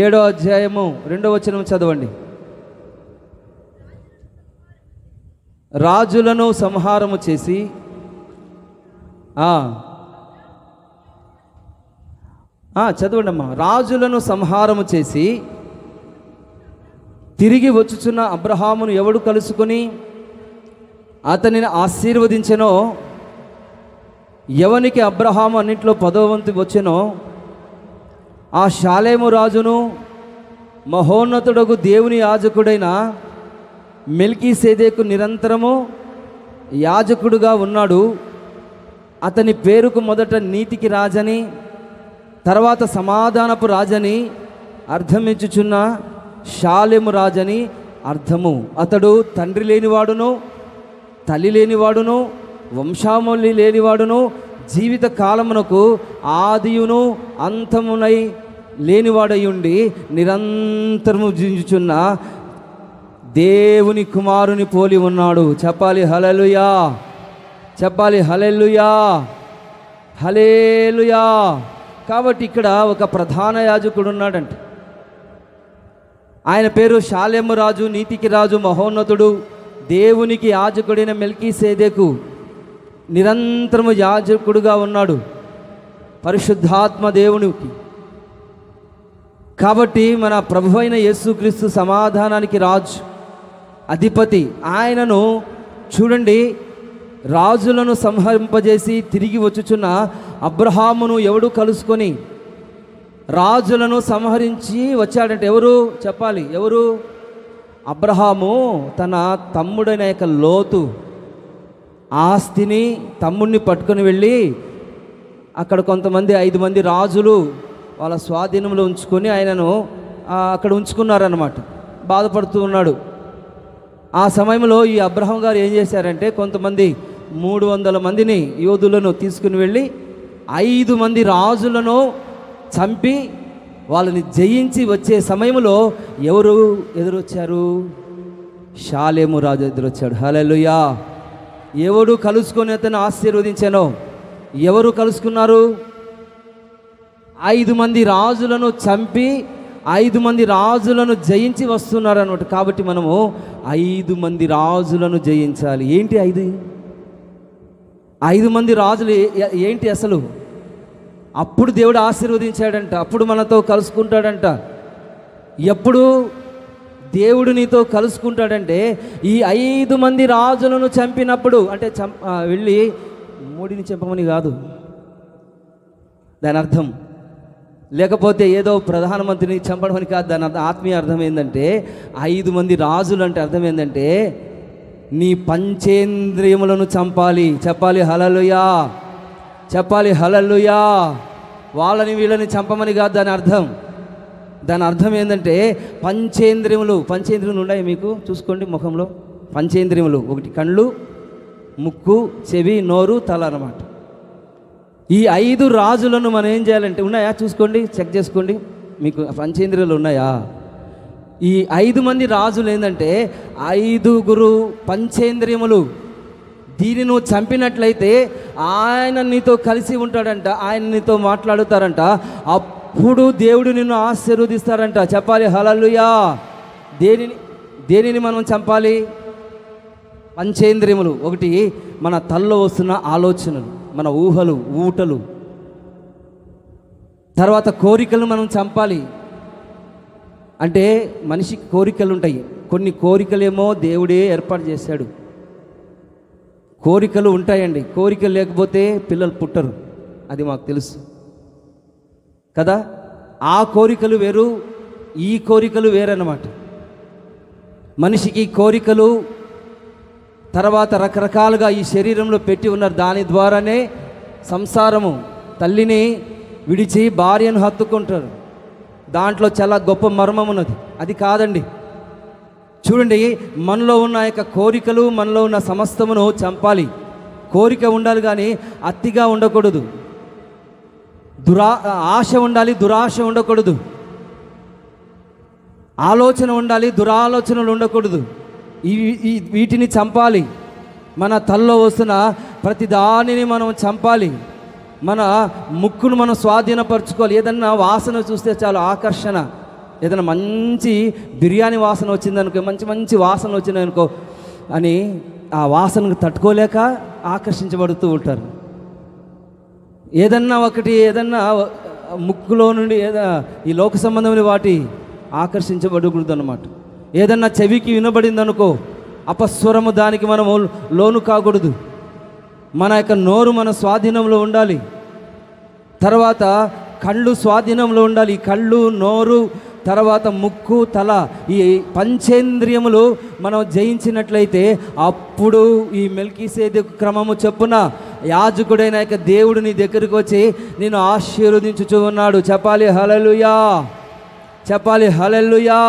7వ అధ్యాయము 2వ వచనం చదవండి. రాజులను సంహారము చేసి చదవండి అమ్మా. రాజులను సంహారము చేసి తిరిగి వచ్చుచున్న అబ్రహామును ఎవడు కలుసుకొని అతనిని ఆశీర్వదించెనో, ఎవనికి అబ్రహాము అన్నింటిలో 10వ వంతు వచ్చెనో ఆ షాలేము రాజును మహోన్నతుడగు దేవుని యాజకుడైన మెల్కీసెదెకు నిరంతరము యాజకుడుగా ఉన్నాడు. అతని పేరుకు మొదట నీతికి రాజని, తర్వాత సమాధానపు రాజని అర్థమించుచున్న షాలెము రాజని అర్థము. అతడు తండ్రి లేనివాడును, తల్లి లేనివాడును, వంశావళి లేనివాడును, జీవిత కాలమునకు ఆదియును అంతమునై లేనివాడై ఉండి నిరంతరము జీవించుచున్న దేవుని కుమారుని పోలి ఉన్నాడు. చెప్పాలి హల్లెలూయా, చెప్పాలి హల్లెలూయా, హల్లెలూయా. కాబట్టి ఇక్కడ ఒక ప్రధాన యాజకుడు ఉన్నాడంట. ఆయన పేరు షాలెము రాజు, నీతికి రాజు, మహోన్నతుడు, దేవునికి యాజకుడైన మెల్కీసేదెకు నిరంతరము యాజకుడుగా ఉన్నాడు, పరిశుద్ధాత్మ దేవునికి. కాబట్టి మన ప్రభు అయిన యేసుక్రీస్తు సమాధానానికి రాజు, అధిపతి. ఆయనను చూడండి, రాజులను సంహరింపజేసి తిరిగి వచ్చుచున్న అబ్రహామును ఎవడు కలుసుకొని రాజులను సంహరించి వచ్చాడంటే ఎవరు చెప్పాలి? ఎవరు? అబ్రహాము తన తమ్ముడైన యొక్క లోతు ఆస్తిని, తమ్ముడిని పట్టుకొని వెళ్ళి అక్కడ కొంతమంది 5 మంది రాజులు వాళ్ళ స్వాధీనంలో ఉంచుకొని ఆయనను అక్కడ ఉంచుకున్నారన్నమాట. బాధపడుతూ ఉన్నాడు. ఆ సమయంలో ఈ అబ్రహాం గారు ఏం చేశారంటే కొంతమంది 300 మందిని యోధులను తీసుకుని వెళ్ళి 5 మంది రాజులను చంపి వాళ్ళని జయించి వచ్చే సమయంలో ఎవరు ఎదురొచ్చారు? షాలెము రాజు ఎదురొచ్చాడు. హల్లెలూయా. ఎవడు కలుసుకొని అతను ఆశీర్వదించానో? ఎవరు కలుసుకున్నారు? 5 మంది రాజులను చంపి 5 మంది రాజులను జయించి వస్తున్నారు అన్నమాట. కాబట్టి మనము 5 మంది రాజులను జయించాలి. ఏంటి 5 మంది రాజులు ఏంటి అసలు? అప్పుడు దేవుడు ఆశీర్వదించాడంట, అప్పుడు మనతో కలుసుకుంటాడంట. ఎప్పుడు దేవుడు నీతో కలుసుకుంటాడంటే ఈ 5 మంది రాజులను చంపినప్పుడు. అంటే వెళ్ళి 3ని చంపమని కాదు దాని అర్థం, లేకపోతే ఏదో ప్రధానమంత్రిని చంపడం అని కాదు దాని అర్థం. ఆత్మీయ అర్థం ఏంటంటే 5 మంది రాజులు అంటే అర్థం ఏంటంటే నీ పంచేంద్రియములను చంపాలి. చెప్పాలి హల్లెలూయా, చెప్పాలి హల్లెలూయా. వాళ్ళని వీళ్ళని చంపమని కాదు దాని అర్థం. దాని అర్థం ఏంటంటే పంచేంద్రియములు. పంచేంద్రియములు ఉన్నాయి మీకు, చూసుకోండి ముఖంలో. పంచేంద్రియములు ఒకటి కళ్ళు, ముక్కు, చెవి, నోరు, తల అన్నమాట. ఈ 5 రాజులను మనం ఏం చేయాలంటే, ఉన్నాయా చూసుకోండి, చెక్ చేసుకోండి, మీకు పంచేంద్రియాలు ఉన్నాయా? ఈ 5 మంది రాజులు ఏంటంటే 5 పంచేంద్రియములు. దీన్ని నువ్వు చంపినట్లయితే ఆయన నీతో కలిసి ఉంటాడంట, ఆయన నీతో మాట్లాడుతారంట, అప్పుడు దేవుడు నిన్ను ఆశీర్వదిస్తారంట. చెప్పాలి హల్లెలూయా. దేనిని మనం చంపాలి? పంచేంద్రియములు. ఒకటి మన తలలో వస్తున్న ఆలోచనలు, మన ఊహలు, ఊటలు. తర్వాత కోరికలు మనం చంపాలి. అంటే మనిషికి కోరికలు ఉంటాయి. కొన్ని కోరికలేమో దేవుడే ఏర్పాటు చేశాడు. కోరికలు ఉంటాయండి. కోరికలు లేకపోతే పిల్లలు పుట్టరు, అది మాకు తెలుసు కదా. ఆ కోరికలు వేరు, ఈ కోరికలు వేరన్నమాట. మనిషికి కోరికలు తర్వాత రకరకాలుగా ఈ శరీరంలో పెట్టి ఉన్నారు. దాని ద్వారానే సంసారము, తల్లిని విడిచి భార్యను హత్తుకుంటారు. దాంట్లో చాలా గొప్ప మర్మం ఉన్నది. అది కాదండి. చూడండి, మనలో ఉన్న యొక్క కోరికలు, మనలో ఉన్న సమస్తమును చంపాలి. కోరిక ఉండాలి కానీ అతిగా ఉండకూడదు. ఆశ ఉండాలి, దురాశ ఉండకూడదు. ఆలోచన ఉండాలి, దురాలోచనలు ఉండకూడదు. వీటిని చంపాలి. మన తలలో వస్తున్న ప్రతి దానిని మనం చంపాలి. మన ముక్కును మనం స్వాధీనపరచుకోవాలి. ఏదన్నా వాసన చూస్తే చాలా ఆకర్షణ, ఏదైనా మంచి బిర్యానీ వాసన వచ్చిందనుకో, మంచి మంచి వాసన వచ్చిందనుకో అని ఆ వాసనకు తట్టుకోలేక ఆకర్షించబడుతూ ఉంటారు. ఏదన్నా ముక్కులో నుండి ఈ లోక సంబంధమైన వాటి ఆకర్షించబడకూడదు అన్నమాట. ఏదన్నా చెవికి వినబడిందనుకో, అపస్వరము, దానికి మనము లోను కాకూడదు. మన యొక్క నోరు మన స్వాధీనంలో ఉండాలి. తర్వాత కళ్ళు స్వాధీనంలో ఉండాలి. కళ్ళు, నోరు, తర్వాత ముక్కు, తల, ఈ పంచేంద్రియములు మనం జయించినట్లయితే అప్పుడు ఈ మెల్కీసేదెకు క్రమము చొప్పున యాజకుడైన యొక్క దేవుడు నీ దగ్గరికి వచ్చి నిన్ను ఆశీర్వదించుచూ ఉన్నాడు. చెప్పాలి హల్లెలూయా, చెప్పాలి హల్లెలూయా.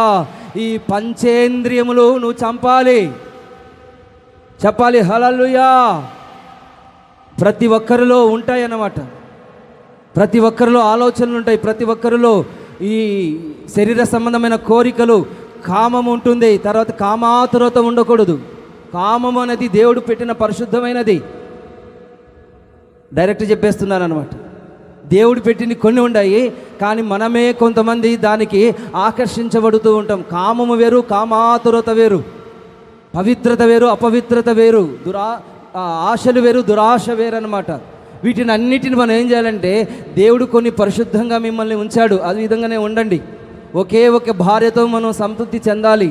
ఈ పంచేంద్రియములు నువ్వు చంపాలి. చెప్పాలి హల్లెలూయా. ప్రతి ఒక్కరిలో ఉంటాయన్నమాట. ప్రతి ఒక్కరిలో ఆలోచనలు ఉంటాయి. ప్రతి ఒక్కరిలో ఈ శరీర సంబంధమైన కోరికలు, కామం ఉంటుంది. తర్వాత కామాతురత ఉండకూడదు. కామం అనేది దేవుడు పెట్టిన పరిశుద్ధమైనది. డైరెక్ట్ చెప్పేస్తున్నాను అనమాట. దేవుడు పెట్టిన కొన్ని ఉన్నాయి, కానీ మనమే కొంతమంది దానికి ఆకర్షించబడుతూ ఉంటాం. కామము వేరు, కామాతురత వేరు. పవిత్రత వేరు, అపవిత్రత వేరు. ఆశలు వేరు, దురాశ వేరు అనమాట. వీటిని అన్నిటిని మనం ఏం చేయాలంటే, దేవుడు కొన్ని పరిశుద్ధంగా మిమ్మల్ని ఉంచాడు, అది విధంగానే ఉండండి. ఒకే ఒక భార్యతో మనం సంతృప్తి చెందాలి.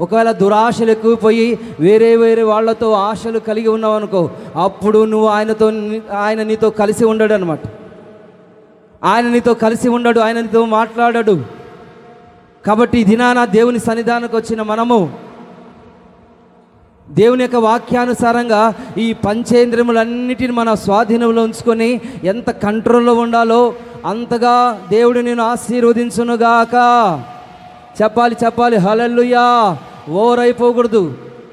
ఒకవేళ దురాశలు ఎక్కువైపోయి వేరే వేరే వాళ్ళతో ఆశలు కలిగి ఉన్నావు అనుకో, అప్పుడు నువ్వు ఆయన నీతో కలిసి ఉండడు అనమాట. ఆయన నీతో కలిసి ఉండడు, ఆయన నీతో మాట్లాడడు. కాబట్టి ఈ దినాన దేవుని సన్నిధానానికి వచ్చిన మనము దేవుని యొక్క వాక్యానుసారంగా ఈ పంచేంద్రియములన్నిటిని మన స్వాధీనంలో ఉంచుకొని ఎంత కంట్రోల్లో ఉండాలో అంతగా దేవుడు నేను ఆశీర్వదించునుగాక. చెప్పాలి, చెప్పాలి హల్లెలూయా. ఓవర్ అయిపోకూడదు.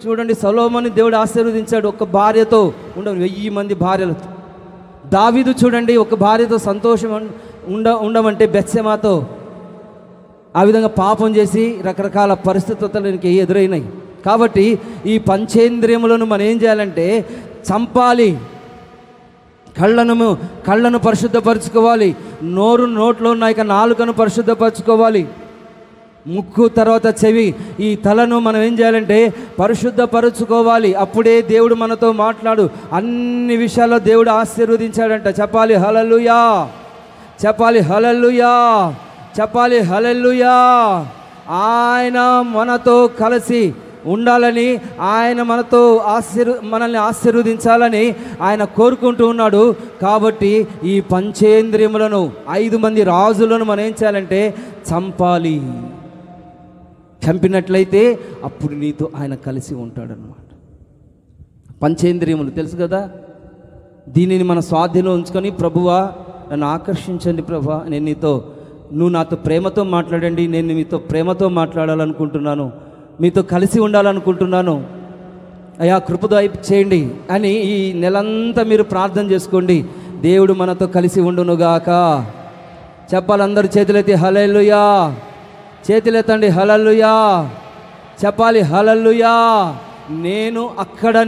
చూడండి, సొలొమోనుని దేవుడు ఆశీర్వదించాడు ఒక్క భార్యతో, 1000 మంది భార్యలతో. దావీదు చూడండి, ఒక భార్యతో సంతోషం ఉండమంటే బెత్షెబాతో ఆ విధంగా పాపం చేసి రకరకాల పరిస్థితులకి ఎదురైనాయి. కాబట్టి ఈ పంచేంద్రియములను మనం ఏం చేయాలంటే చంపాలి. కళ్ళను పరిశుద్ధపరచుకోవాలి. నోట్లో ఉన్న ఇక నాలుకను పరిశుద్ధపరచుకోవాలి. ముక్కు, తర్వాత చెవి, ఈ తలను మనం ఏం చేయాలంటే పరిశుద్ధపరచుకోవాలి. అప్పుడే దేవుడు మనతో మాట్లాడు. అన్ని విషయాల్లో దేవుడు ఆశీర్వదించాడంట. చెప్పాలి హల్లెలూయా, చెప్పాలి హల్లెలూయా, చెప్పాలి హల్లెలూయా. ఆయన మనతో కలిసి ఉండాలని, ఆయన మనల్ని ఆశీర్వదించాలని ఆయన కోరుకుంటూ ఉన్నాడు. కాబట్టి ఈ పంచేంద్రియములను 5 మంది రాజులను మనం ఏం చేయాలంటే చంపాలి. చంపినట్లయితే అప్పుడు నీతో ఆయన కలిసి ఉంటాడన్నమాట. పంచేంద్రియములు తెలుసు కదా. దీనిని మన స్వాధీనం ఉంచుకొని, ప్రభువా నన్ను ఆకర్షించండి ప్రభువా, నువ్వు నాతో ప్రేమతో మాట్లాడండి, నేను మీతో ప్రేమతో మాట్లాడాలనుకుంటున్నాను, మీతో కలిసి ఉండాలనుకుంటున్నాను, అయ్యా కృపతో చేయండి అని ఈ నెలంతా మీరు ప్రార్థన చేసుకోండి. దేవుడు మనతో కలిసి ఉండునుగాక. చెప్పాలి అందరూ చేతులెత్తి హల్లెలూయా, చేతులెత్తండి హల్లెలూయా, చెప్పాలి హల్లెలూయా.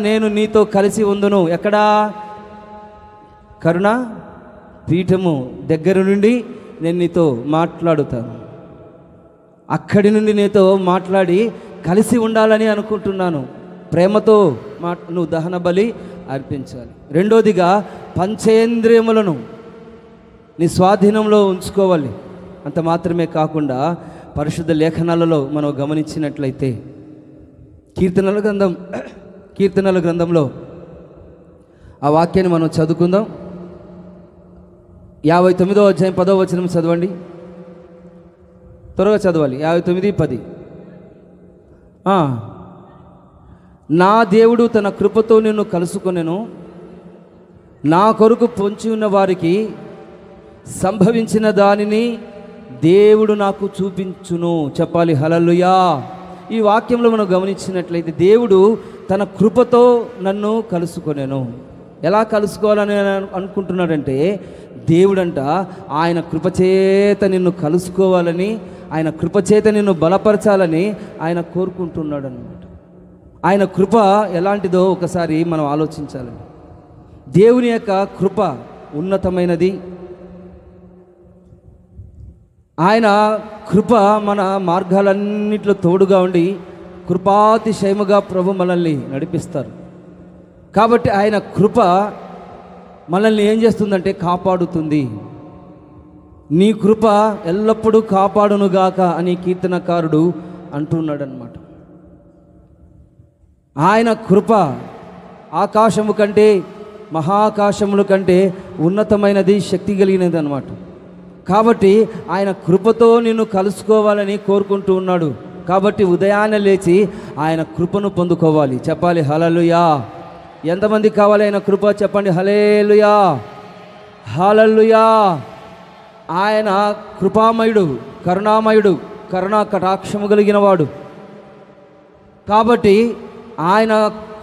నేను నీతో కలిసి ఉందును. ఎక్కడా? కరుణ పీఠము దగ్గర నుండి నేను నీతో మాట్లాడుతాను. అక్కడి నుండి నీతో మాట్లాడి కలిసి ఉండాలని అనుకుంటున్నాను. ప్రేమతో నువ్వు దహన బలి అర్పించాలి. రెండోదిగా పంచేంద్రియములను నీ స్వాధీనంలో ఉంచుకోవాలి. అంత మాత్రమే కాకుండా పరిశుద్ధ లేఖనాలలో మనం గమనించినట్లయితే కీర్తనల గ్రంథంలో ఆ వాక్యాన్ని మనం చదువుకుందాం. 59వ అధ్యాయం 10వ వచనం చదవండి. త్వరగా చదవాలి. 59:10. నా దేవుడు తన కృపతో నిన్ను కలుసుకొనెను, నా కొరకు పొంచి ఉన్న వారికి సంభవించిన దానిని దేవుడు నాకు చూపించును. చెప్పాలి హల్లెలూయా. ఈ వాక్యంలో మనం గమనించినట్లయితే దేవుడు తన కృపతో నన్ను కలుసుకొనెను. ఎలా కలుసుకోవాలని అనుకుంటున్నాడంటే, దేవుడంట ఆయన కృపచేత నిన్ను కలుసుకోవాలని, ఆయన కృపచేత నిన్ను బలపరచాలని ఆయన కోరుకుంటున్నాడు అన్నమాట. ఆయన కృప ఎలాంటిదో ఒకసారి మనం ఆలోచించాలండి. దేవుని యొక్క కృప ఉన్నతమైనది. ఆయన కృప మన మార్గాలన్నింటిలో తోడుగా ఉండి కృపాతిశయముగా ప్రభు మనల్ని నడిపిస్తారు. కాబట్టి ఆయన కృప మనల్ని ఏం చేస్తుందంటే కాపాడుతుంది. నీ కృప ఎల్లప్పుడూ కాపాడునుగాక అని కీర్తనకారుడు అంటున్నాడు అన్నమాట. ఆయన కృప ఆకాశము కంటే, మహాకాశముల కంటే ఉన్నతమైనది, శక్తి కలిగినది అన్నమాట. కాబట్టి ఆయన కృపతో నిన్ను కలుసుకోవాలని కోరుకుంటూ ఉన్నాడు. కాబట్టి ఉదయాన్నే లేచి ఆయన కృపను పొందుకోవాలి. చెప్పాలి హల్లెలూయా. ఎంతమందికి కావాలి ఆయన కృప? చెప్పండి హల్లెలూయా, హల్లెలూయా. ఆయన కృపామయుడు, కరుణామయుడు, కరుణా కటాక్షము కలిగిన వాడు. కాబట్టి ఆయన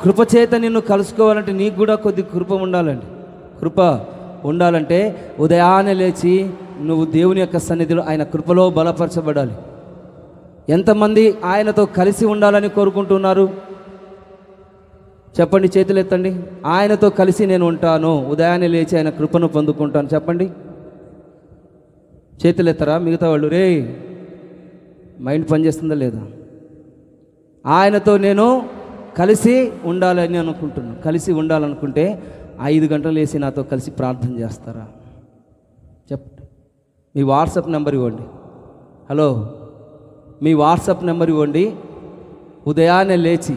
కృపచేత నిన్ను కలుసుకోవాలంటే నీకు కూడా కొద్ది కృప ఉండాలండి. కృప ఉండాలంటే ఉదయాన్నే లేచి నువ్వు దేవుని యొక్క సన్నిధిలో ఆయన కృపలో బలపరచబడాలి. ఎంతమంది ఆయనతో కలిసి ఉండాలని కోరుకుంటున్నారు? చెప్పండి, చేతులు ఎత్తండి. ఆయనతో కలిసి నేను ఉంటాను, ఉదయాన్నే లేచి ఆయన కృపను పొందుకుంటాను. చెప్పండి, చేతులు ఎత్తరా మిగతా వాళ్ళు? రే, మైండ్ పనిచేస్తుందా లేదా? ఆయనతో నేను కలిసి ఉండాలని అనుకుంటున్నాను. కలిసి ఉండాలనుకుంటే 5 గంటలు లేచి నాతో కలిసి ప్రార్థన చేస్తారా? చెప్పండి. మీ వాట్సాప్ నెంబర్ ఇవ్వండి. హలో, మీ వాట్సాప్ నెంబర్ ఇవ్వండి. ఉదయాన్నే లేచి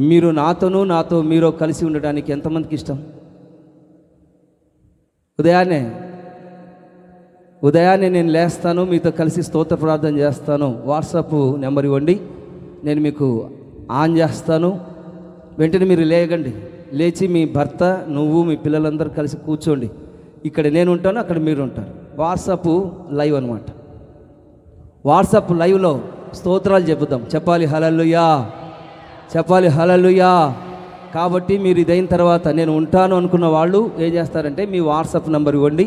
మీరు నాతో మీరు కలిసి ఉండడానికి ఎంతమందికి ఇష్టం? ఉదయాన్నే నేను లేస్తాను, మీతో కలిసి స్తోత్ర ప్రార్థన చేస్తాను. వాట్సాప్ నెంబర్ ఇవ్వండి, నేను మీకు ఆన్ చేస్తాను. వెంటనే మీరు లేకండి, లేచి మీ భర్త, నువ్వు, మీ పిల్లలందరూ కలిసి కూర్చోండి. ఇక్కడ నేను ఉంటాను, అక్కడ మీరు ఉంటారు. వాట్సాప్ లైవ్ అనమాట. వాట్సాప్ లైవ్లో స్తోత్రాలు చెబుదాం. చెప్పాలి హల్లెలూయా, చెప్పాలి హల్లెలూయా. కాబట్టి మీరు ఇదైన తర్వాత నేను ఉంటాను అనుకున్న వాళ్ళు ఏం చేస్తారంటే మీ వాట్సాప్ నెంబర్ ఇవ్వండి.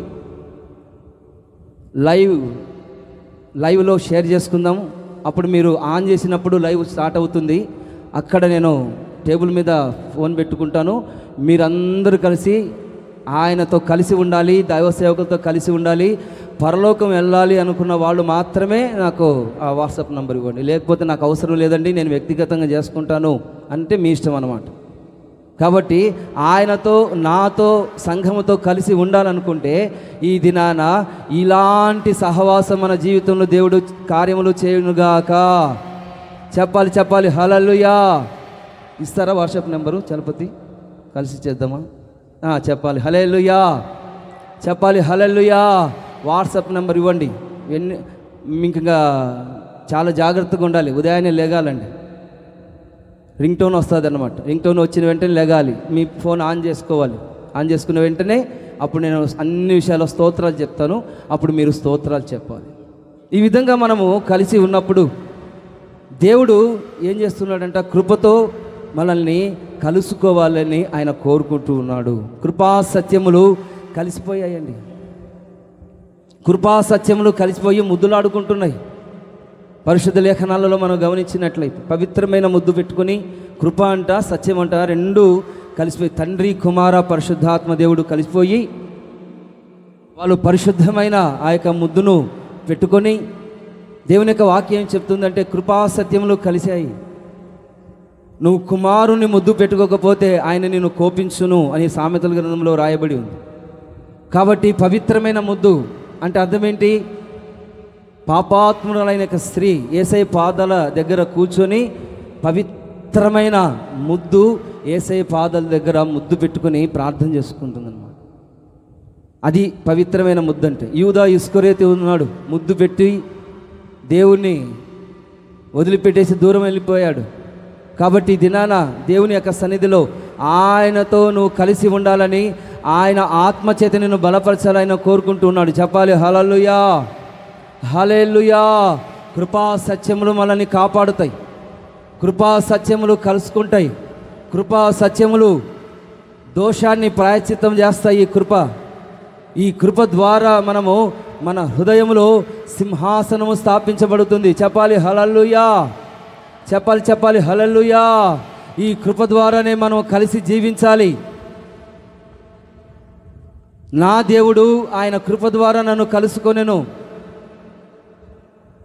లైవ్లో షేర్ చేసుకుందాం. అప్పుడు మీరు ఆన్ చేసినప్పుడు లైవ్ స్టార్ట్ అవుతుంది. అక్కడ నేను టేబుల్ మీద ఫోన్ పెట్టుకుంటాను. మీరందరూ కలిసి ఆయనతో కలిసి ఉండాలి, దైవ సేవకులతో కలిసి ఉండాలి, పరలోకం వెళ్ళాలి అనుకున్న వాళ్ళు మాత్రమే నాకు ఆ వాట్సాప్ నెంబర్ ఇవ్వండి. లేకపోతే నాకు అవసరం లేదండి, నేను వ్యక్తిగతంగా చేసుకుంటాను అంటే మీ ఇష్టం అన్నమాట. కాబట్టి ఆయనతో, నాతో, సంఘముతో కలిసి ఉండాలనుకుంటే ఈ దినాన ఇలాంటి సహవాసం మన జీవితంలో దేవుడు కార్యములు చేయునుగాక. చెప్పాలి హల్లెలూయా. ఇస్తారా వాట్సాప్ నెంబరు? చలపతి కలిసి చేద్దామా? చెప్పాలి హల్లెలూయా, చెప్పాలి హల్లెలూయా. వాట్సాప్ నెంబర్ ఇవ్వండి. మీకు ఇంకా చాలా జాగ్రత్తగా ఉండాలి. ఉదయాన్నే లేగాలండి. రింగ్ టోన్ వస్తుంది అన్నమాట. రింగ్ టోన్ వచ్చిన వెంటనే లేగాలి, మీ ఫోన్ ఆన్ చేసుకోవాలి. ఆన్ చేసుకున్న వెంటనే అప్పుడు నేను అన్ని విషయాల్లో స్తోత్రాలు చెప్తాను, అప్పుడు మీరు స్తోత్రాలు చెప్పాలి. ఈ విధంగా మనము కలిసి ఉన్నప్పుడు దేవుడు ఏం చేస్తున్నాడంట? కృపతో మనల్ని కలుసుకోవాలని ఆయన కోరుకుంటూ ఉన్నాడు. కృపా సత్యములు కలిసిపోయాయండి. కృపా సత్యములు కలిసిపోయి ముద్దులాడుకుంటున్నాయి. పరిశుద్ధ లేఖనాలలో మనం గమనించినట్లయితే పవిత్రమైన ముద్దు పెట్టుకుని కృప అంట, సత్యం అంట రెండు కలిసిపోయి, తండ్రి, కుమార, పరిశుద్ధాత్మ దేవుడు కలిసిపోయి వాళ్ళు పరిశుద్ధమైన ఆ యొక్క ముద్దును పెట్టుకొని, దేవుని యొక్క వాక్యం చెప్తుందంటే కృపా సత్యములు కలిశాయి. నువ్వు కుమారుని ముద్దు పెట్టుకోకపోతే ఆయన నిన్ను కోపించును అని సామెతల గ్రంథంలో రాయబడి ఉంది. కాబట్టి పవిత్రమైన ముద్దు అంటే అర్థం ఏంటి? పాపాత్మురాలైన ఒక స్త్రీ యేసయ్య పాదాల దగ్గర కూర్చొని పవిత్రమైన ముద్దు, యేసయ్య పాదాల దగ్గర ముద్దు పెట్టుకొని ప్రార్థన చేసుకుంటుందన్నమాట. అది పవిత్రమైన ముద్దు అంటే. యూదా ఇస్కరియోతు ఉన్నాడు, ముద్దు పెట్టి దేవుణ్ణి వదిలిపెట్టేసి దూరం వెళ్ళిపోయాడు. కాబట్టి దినాన దేవుని యొక్క సన్నిధిలో ఆయనతో నువ్వు కలిసి ఉండాలని, ఆయన ఆత్మచేత నిన్ను బలపరచాలని కోరుకుంటున్నాడు. చెప్పాలి హల్లెలూయా, హల్లెలూయా. కృపా సత్యములు మనల్ని కాపాడుతాయి. కృపా సత్యములు కలుసుకుంటాయి. కృపా సత్యములు దోషాన్ని ప్రాయశ్చిత్తం చేస్తాయి. ఈ కృప ద్వారా మనము మన హృదయములో సింహాసనము స్థాపించబడుతుంది. చెప్పాలి హల్లెలూయా, చెప్పాలి హల్లెలూయా. ఈ కృప ద్వారానే మనం కలిసి జీవించాలి. నా దేవుడు ఆయన కృప ద్వారా నన్ను కలుసుకొనెను.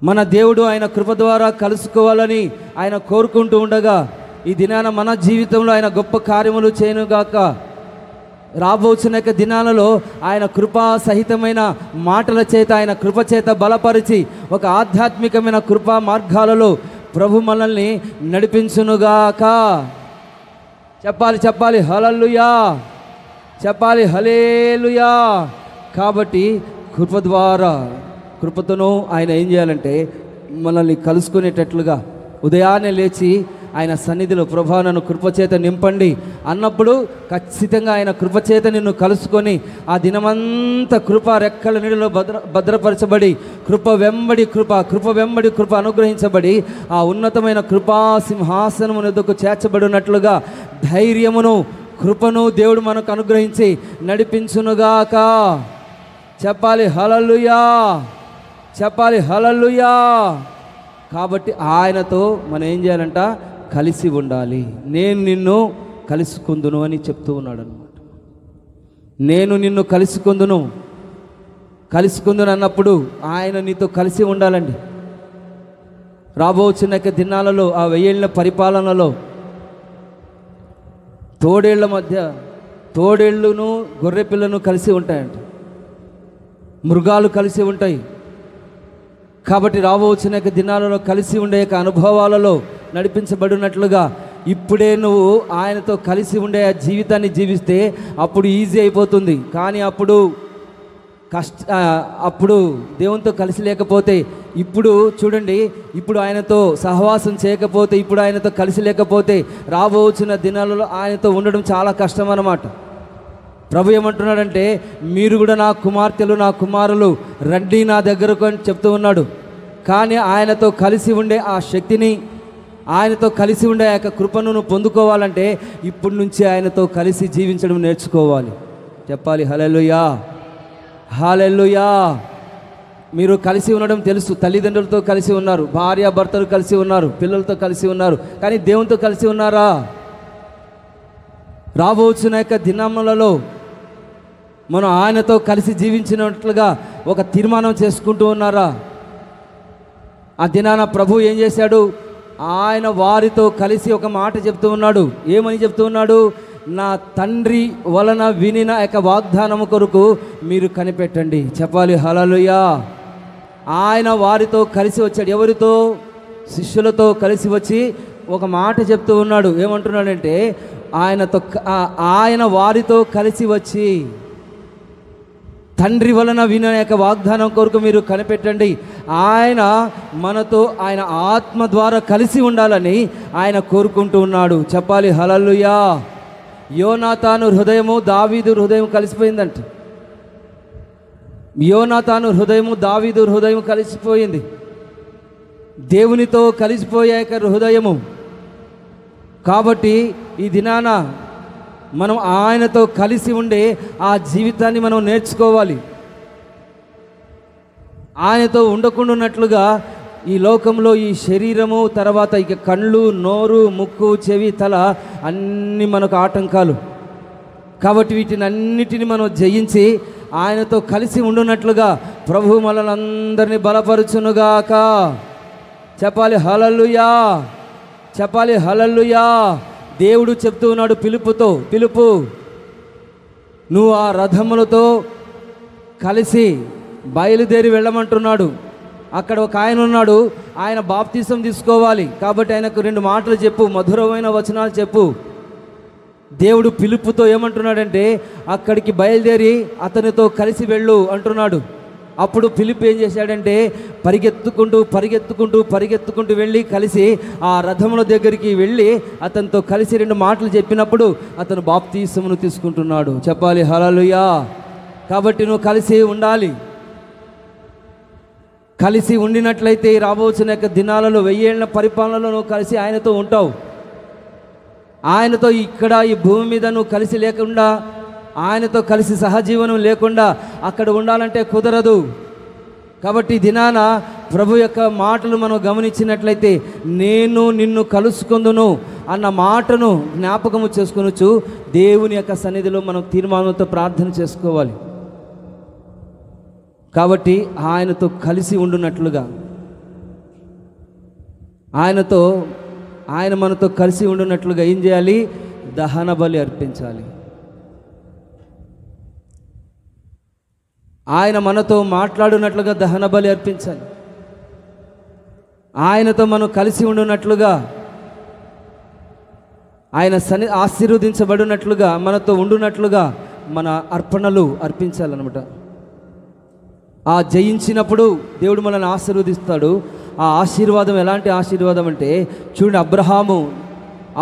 మన దేవుడు ఆయన కృప ద్వారా కలుసుకోవాలని ఆయన కోరుకుంటూ ఉండగా ఈ దినాన మన జీవితంలో ఆయన గొప్ప కార్యములు చేయనుగాక. రాబోతున్న దినాలలో ఆయన కృపా సహితమైన మాటల చేత, ఆయన కృప చేత బలపరిచి ఒక ఆధ్యాత్మికమైన కృపా మార్గాలలో ప్రభు మనల్ని నడిపించునుగాక. చెప్పాలి హల్లెలూయా, చెప్పాలి హల్లెలూయా. కాబట్టి కృప ద్వారా, కృపతోనూ ఆయన ఏం చేయాలంటే మనల్ని కలుసుకునేటట్లుగా ఉదయాన్నే లేచి ఆయన సన్నిధిలో ప్రభా నన్ను కృపచేత నింపండి అన్నప్పుడు ఖచ్చితంగా ఆయన కృపచేత నిన్ను కలుసుకొని ఆ దినమంతా కృప రెక్కల నీడలో భద్రపరచబడి కృప వెంబడి కృప అనుగ్రహించబడి ఆ ఉన్నతమైన కృపా సింహాసనము ఎదుకు చేర్చబడినట్లుగా ధైర్యమును కృపను దేవుడు మనకు అనుగ్రహించి నడిపించునుగాక. చెప్పాలి హల్లెలూయా, చెప్పాలి హల్లెలూయా. కాబట్టి ఆయనతో మనం ఏం చేయాలంట? కలిసి ఉండాలి. నేను నిన్ను కలుసుకుందును అని చెప్తూ ఉన్నాడు అనమాట. నేను నిన్ను కలుసుకుందును అన్నప్పుడు ఆయన నీతో కలిసి ఉండాలండి. రాబోచున్న దినాలలో ఆ 1000 ఏళ్ల పరిపాలనలో తోడేళ్ల మధ్య తోడేళ్ళును గొర్రె పిల్లను కలిసి ఉంటాయంట, మృగాలు కలిసి ఉంటాయి. కాబట్టి రాబోచున్న దినాలలో కలిసి ఉండే అనుభవాలలో నడిపించబడినట్లుగా ఇప్పుడే నువ్వు ఆయనతో కలిసి ఉండే ఆ జీవితాన్ని జీవిస్తే అప్పుడు ఈజీ అయిపోతుంది. కానీ అప్పుడు అప్పుడు దేవునితో కలిసి లేకపోతే, ఇప్పుడు చూడండి, ఇప్పుడు ఆయనతో సహవాసం చేయకపోతే, ఇప్పుడు ఆయనతో కలిసి లేకపోతే రాబోచున్న దినాలలో ఆయనతో ఉండడం చాలా కష్టం అన్నమాట. ప్రభు ఏమంటున్నాడంటే, మీరు కూడా నా కుమార్తెలు నా కుమారులు రండి నా దగ్గరకు అని చెప్తూ ఉన్నాడు. కానీ ఆయనతో కలిసి ఉండే ఆ శక్తిని, ఆయనతో కలిసి ఉండే ఆ యొక్క కృపను నువ్వు పొందుకోవాలంటే ఇప్పటి నుంచి ఆయనతో కలిసి జీవించడం నేర్చుకోవాలి. చెప్పాలి హల్లెలూయా, హల్లెలూయా. మీరు కలిసి ఉండడం తెలుసు, తల్లిదండ్రులతో కలిసి ఉన్నారు, భార్యాభర్తలు కలిసి ఉన్నారు, పిల్లలతో కలిసి ఉన్నారు. కానీ దేవునితో కలిసి ఉన్నారా? రాబోచున్న యొక్క దినములలో మనం ఆయనతో కలిసి జీవించినట్లుగా ఒక తీర్మానం చేసుకుంటూ ఉన్నారా? ఆ దినాన ప్రభు ఏం చేశాడు? ఆయన వారితో కలిసి ఒక మాట చెప్తూ ఉన్నాడు. ఏమని చెప్తూ ఉన్నాడు? నా తండ్రి వలన వినిన యొక్క వాగ్దానము కొరకు మీరు కనిపెట్టండి. చెప్పాలి హల్లెలూయా. ఆయన వారితో కలిసి వచ్చాడు. ఎవరితో? శిష్యులతో కలిసి వచ్చి ఒక మాట చెప్తూ ఉన్నాడు. ఏమంటున్నాడంటే, ఆయన వారితో కలిసి వచ్చి తండ్రి వలన విన యొక్క వాగ్దానం కొరకు మీరు కనిపెట్టండి. ఆయన మనతో ఆయన ఆత్మ ద్వారా కలిసి ఉండాలని ఆయన కోరుకుంటూ ఉన్నాడు. చెప్పాలి హల్లెలూయా. యోనాతాను హృదయము దావీదు హృదయం కలిసిపోయిందంట. యోనాతాను హృదయము దావీదు హృదయం కలిసిపోయింది. దేవునితో కలిసిపోయాక హృదయము. కాబట్టి ఈ దినాన మనం ఆయనతో కలిసి ఉండే ఆ జీవితాన్ని మనం నేర్చుకోవాలి. ఆయనతో ఉండకుండా ఉన్నట్లుగా ఈ లోకంలో ఈ శరీరము, తర్వాత ఇక కళ్ళు, నోరు, ముక్కు, చెవి, తల అన్నీ మనకు ఆటంకాలు. కాబట్టి వీటిని అన్నిటిని మనం జయించి ఆయనతో కలిసి ఉండున్నట్లుగా ప్రభు మనల్ని అందరినీ బలపరుచునుగాక. చెప్పాలి హల్లెలూయా, చెప్పాలి హల్లెలూయా. దేవుడు చెప్తూ ఉన్నాడు పిలుపుతో, పిలుపు నువ్వు ఆ రథములతో కలిసి బయలుదేరి వెళ్ళమంటున్నాడు. అక్కడ ఒక ఆయన ఉన్నాడు, ఆయన బాప్తిసం తీసుకోవాలి. కాబట్టి ఆయనకు 2 మాటలు చెప్పు, మధురమైన వచనాలు చెప్పు. దేవుడు పిలుపుతో ఏమంటున్నాడంటే, అక్కడికి బయలుదేరి అతనితో కలిసి వెళ్ళు అంటున్నాడు. అప్పుడు ఫిలిప్ ఏం చేశాడంటే, పరిగెత్తుకుంటూ వెళ్ళి కలిసి ఆ రథముల దగ్గరికి వెళ్ళి అతనితో కలిసి 2 మాటలు చెప్పినప్పుడు అతను బాప్తిసమును తీసుకుంటున్నాడు. చెప్పాలి హల్లెలూయా. కాబట్టి నువ్వు కలిసి ఉండాలి. కలిసి ఉండినట్లయితే రాబోతున్న యొక్క దినాలలో 1000 ఏళ్ల పరిపాలనలో నువ్వు కలిసి ఆయనతో ఉంటావు. ఆయనతో ఇక్కడ ఈ భూమి మీద నువ్వు కలిసి లేకుండా, ఆయనతో కలిసి సహజీవనం లేకుండా అక్కడ ఉండాలంటే కుదరదు. కాబట్టి దినాన ప్రభు యొక్క మాటలు మనం గమనించినట్లయితే, నేను నిన్ను కలుసుకుందును అన్న మాటను జ్ఞాపకము చేసుకొనొచ్చు. దేవుని యొక్క సన్నిధిలో మనం తీర్మానంతో ప్రార్థన చేసుకోవాలి. కాబట్టి ఆయనతో కలిసి ఉండునట్లుగా, ఆయన మనతో కలిసి ఉండునట్లుగా ఏం చేయాలి? దహన బలి అర్పించాలి. ఆయన మనతో మాట్లాడునట్లుగా దహన బలి అర్పించాలి. ఆయనతో మనం కలిసి ఉండునట్లుగా, ఆయన ఆశీర్వదించబడినట్లుగా, మనతో ఉండునట్లుగా మన అర్పణలు అర్పించాలన్నమాట. ఆ జయించినప్పుడు దేవుడు మనల్ని ఆశీర్వదిస్తాడు. ఆ ఆశీర్వాదం ఎలాంటి ఆశీర్వాదం అంటే, చూడండి, అబ్రహాము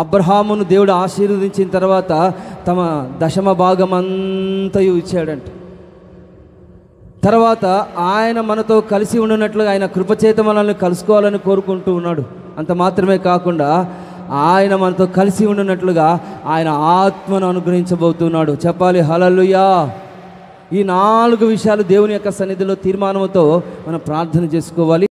అబ్రహామును దేవుడు ఆశీర్వదించిన తర్వాత తమ దశమ భాగమంతయు ఇచ్చాడంట. తర్వాత ఆయన మనతో కలిసి ఉండినట్లుగా ఆయన కృపచేత మనల్ని కలుసుకోవాలని కోరుకుంటూ ఉన్నాడు. అంత మాత్రమే కాకుండా ఆయన మనతో కలిసి ఉండినట్లుగా ఆయన ఆత్మను అనుగ్రహించబోతున్నాడు. చెప్పాలి హల్లెలూయా. ఈ 4 విషయాలు దేవుని యొక్క సన్నిధిలో తీర్మానంతో మనం ప్రార్థన చేసుకోవాలి.